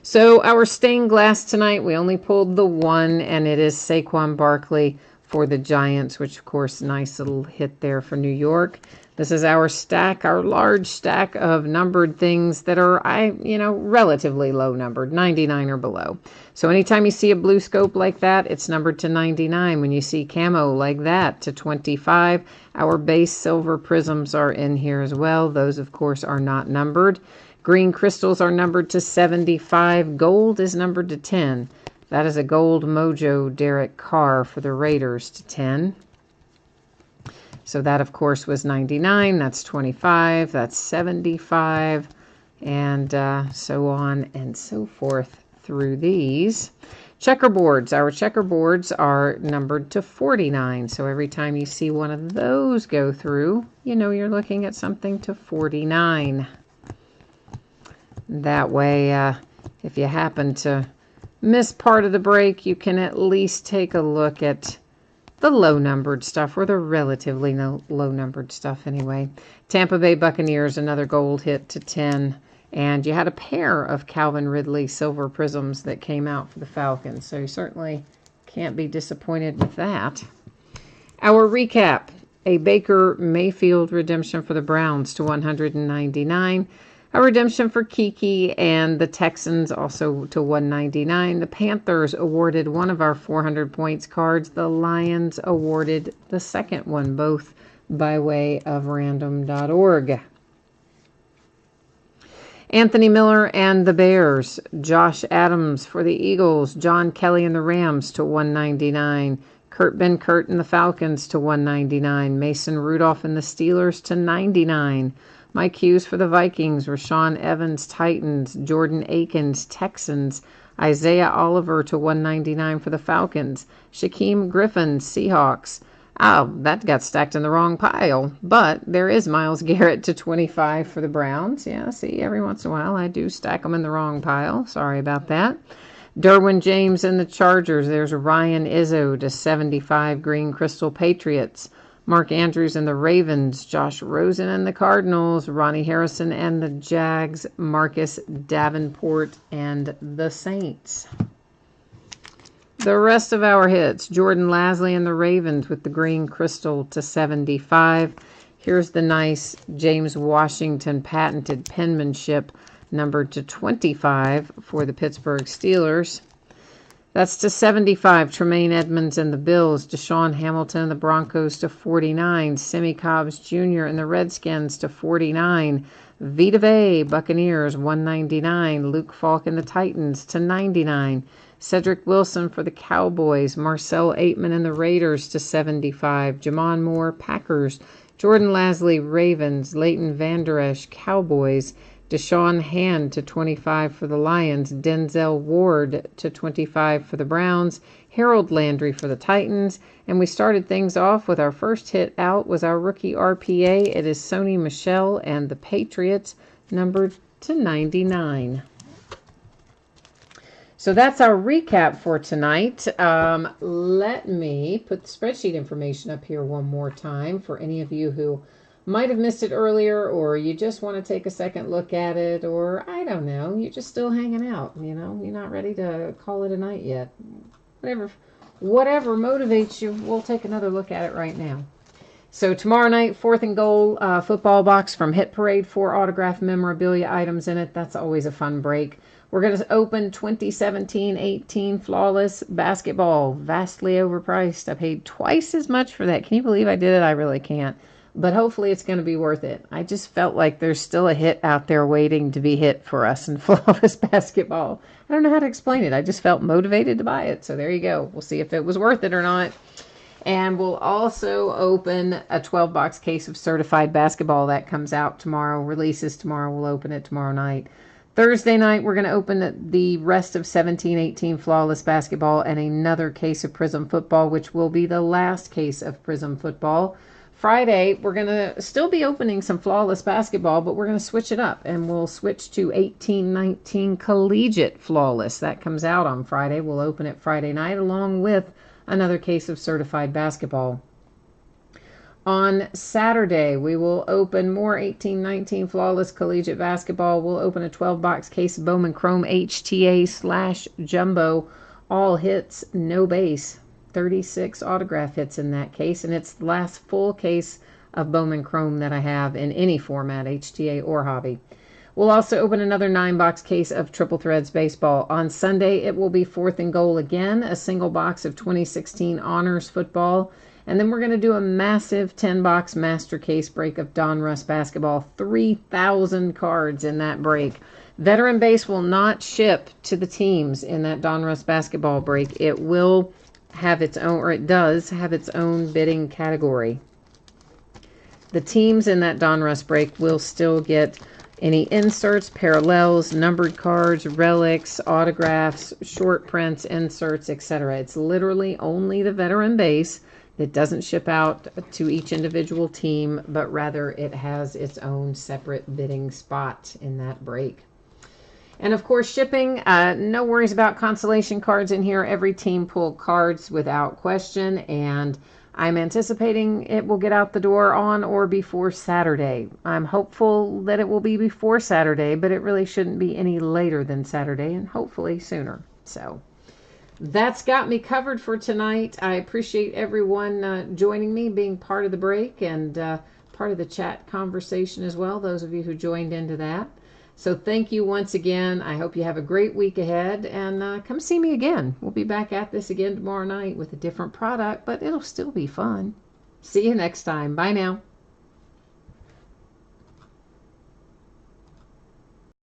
So our stained glass tonight, we only pulled the 1, and it is Saquon Barkley for the Giants, which, of course, nice little hit there for New York. This is our stack, our large stack of numbered things that are, relatively low numbered, 99 or below. So anytime you see a blue scope like that, it's numbered to 99. When you see camo like that, to 25. Our base silver prisms are in here as well. Those, of course, are not numbered. Green crystals are numbered to 75. Gold is numbered to 10. That is a gold Mojo Derek Carr for the Raiders to 10. So that, of course, was 99. That's 25. That's 75. And so on and so forth through these. Checkerboards. Our checkerboards are numbered to 49. So every time you see one of those go through, you know you're looking at something to 49. That way, if you happen to miss part of the break, you can at least take a look at the low-numbered stuff, or the relatively low-numbered stuff anyway. Tampa Bay Buccaneers, another gold hit to 10. And you had a pair of Calvin Ridley silver prisms that came out for the Falcons. So you certainly can't be disappointed with that. Our recap. A Baker Mayfield redemption for the Browns to 199. A redemption for Kiki and the Texans also to 199. The Panthers awarded one of our 400 points cards. The Lions awarded the second one, both by way of random.org. Anthony Miller and the Bears. Josh Adams for the Eagles. John Kelly and the Rams to 199. Kurt Benkert and the Falcons to 199. Mason Rudolph and the Steelers to 99. Mike Hughes for the Vikings, Rashawn Evans, Titans, Jordan Akins, Texans, Isaiah Oliver to 199 for the Falcons, Shaquem Griffin, Seahawks. Oh, that got stacked in the wrong pile, but there is Myles Garrett to 25 for the Browns. Yeah, see, every once in a while I do stack them in the wrong pile. Sorry about that. Derwin James and the Chargers. There's Ryan Izzo to 75, Green Crystal Patriots. Mark Andrews and the Ravens, Josh Rosen and the Cardinals, Ronnie Harrison and the Jags, Marcus Davenport and the Saints. The rest of our hits, Jordan Lasley and the Ravens with the Green Crystal to 75. Here's the nice James Washington patented penmanship numbered to 25 for the Pittsburgh Steelers. That's to 75, Tremaine Edmonds and the Bills, Deshaun Hamilton and the Broncos to 49, Simi Cobbs Jr. and the Redskins to 49, Vita Vea, Buccaneers, 199, Luke Falk and the Titans to 99, Cedric Wilson for the Cowboys, Marcel Aitman and the Raiders to 75, Jamon Moore, Packers, Jordan Lasley, Ravens, Leighton Vander Esch, Cowboys, Deshaun Hand to 25 for the Lions, Denzel Ward to 25 for the Browns, Harold Landry for the Titans, and we started things off with our first hit out was our rookie RPA. It is Sony Michel and the Patriots, numbered to 99. So that's our recap for tonight. Let me put the spreadsheet information up here one more time for any of you who might have missed it earlier, or you just want to take a second look at it, or I don't know, you're just still hanging out, you're not ready to call it a night yet. Whatever motivates you, we'll take another look at it right now. So tomorrow night, 4th and Goal football box from Hit Parade, 4 autographed memorabilia items in it. That's always a fun break. We're going to open 2017-18 Flawless Basketball, vastly overpriced. I paid twice as much for that. Can you believe I did it? I really can't. But hopefully it's going to be worth it. I just felt like there's still a hit out there waiting to be hit for us in Flawless Basketball. I don't know how to explain it. I just felt motivated to buy it. So there you go. We'll see if it was worth it or not. And we'll also open a 12-box case of certified basketball that comes out tomorrow, releases tomorrow. We'll open it tomorrow night. Thursday night, we're going to open the rest of 17-18 Flawless Basketball and another case of Prizm Football, which will be the last case of Prizm Football. Friday, we're going to still be opening some Flawless Basketball, but we're going to switch it up, and we'll switch to 18-19 Collegiate Flawless. That comes out on Friday. We'll open it Friday night along with another case of certified basketball. On Saturday, we will open more 18-19 Flawless Collegiate Basketball. We'll open a 12-box case of Bowman Chrome HTA/Jumbo. All hits, no base. 36 autograph hits in that case, and it's the last full case of Bowman Chrome that I have in any format, HTA or hobby. We'll also open another 9-box case of Triple Threads Baseball. On Sunday, it will be 4th and Goal again, a single box of 2016 Honors Football. And then we're going to do a massive 10-box master case break of Donruss Basketball. 3,000 cards in that break. Veteran Base will not ship to the teams in that Donruss Basketball break. It will have its own, or it does have its own bidding category. The teams in that Donruss break will still get any inserts, parallels, numbered cards, relics, autographs, short prints, inserts, etc. It's literally only the veteran base that doesn't ship out to each individual team, but rather it has its own separate bidding spot in that break. And of course, shipping, no worries about consolation cards in here. Every team pulled cards without question, and I'm anticipating it will get out the door on or before Saturday. I'm hopeful that it will be before Saturday, but it really shouldn't be any later than Saturday, and hopefully sooner. So that's got me covered for tonight. I appreciate everyone joining me, being part of the break, and part of the chat conversation as well, those of you who joined into that. So thank you once again. I hope you have a great week ahead, and come see me again. We'll be back at this again tomorrow night with a different product, but it'll still be fun. See you next time. Bye now.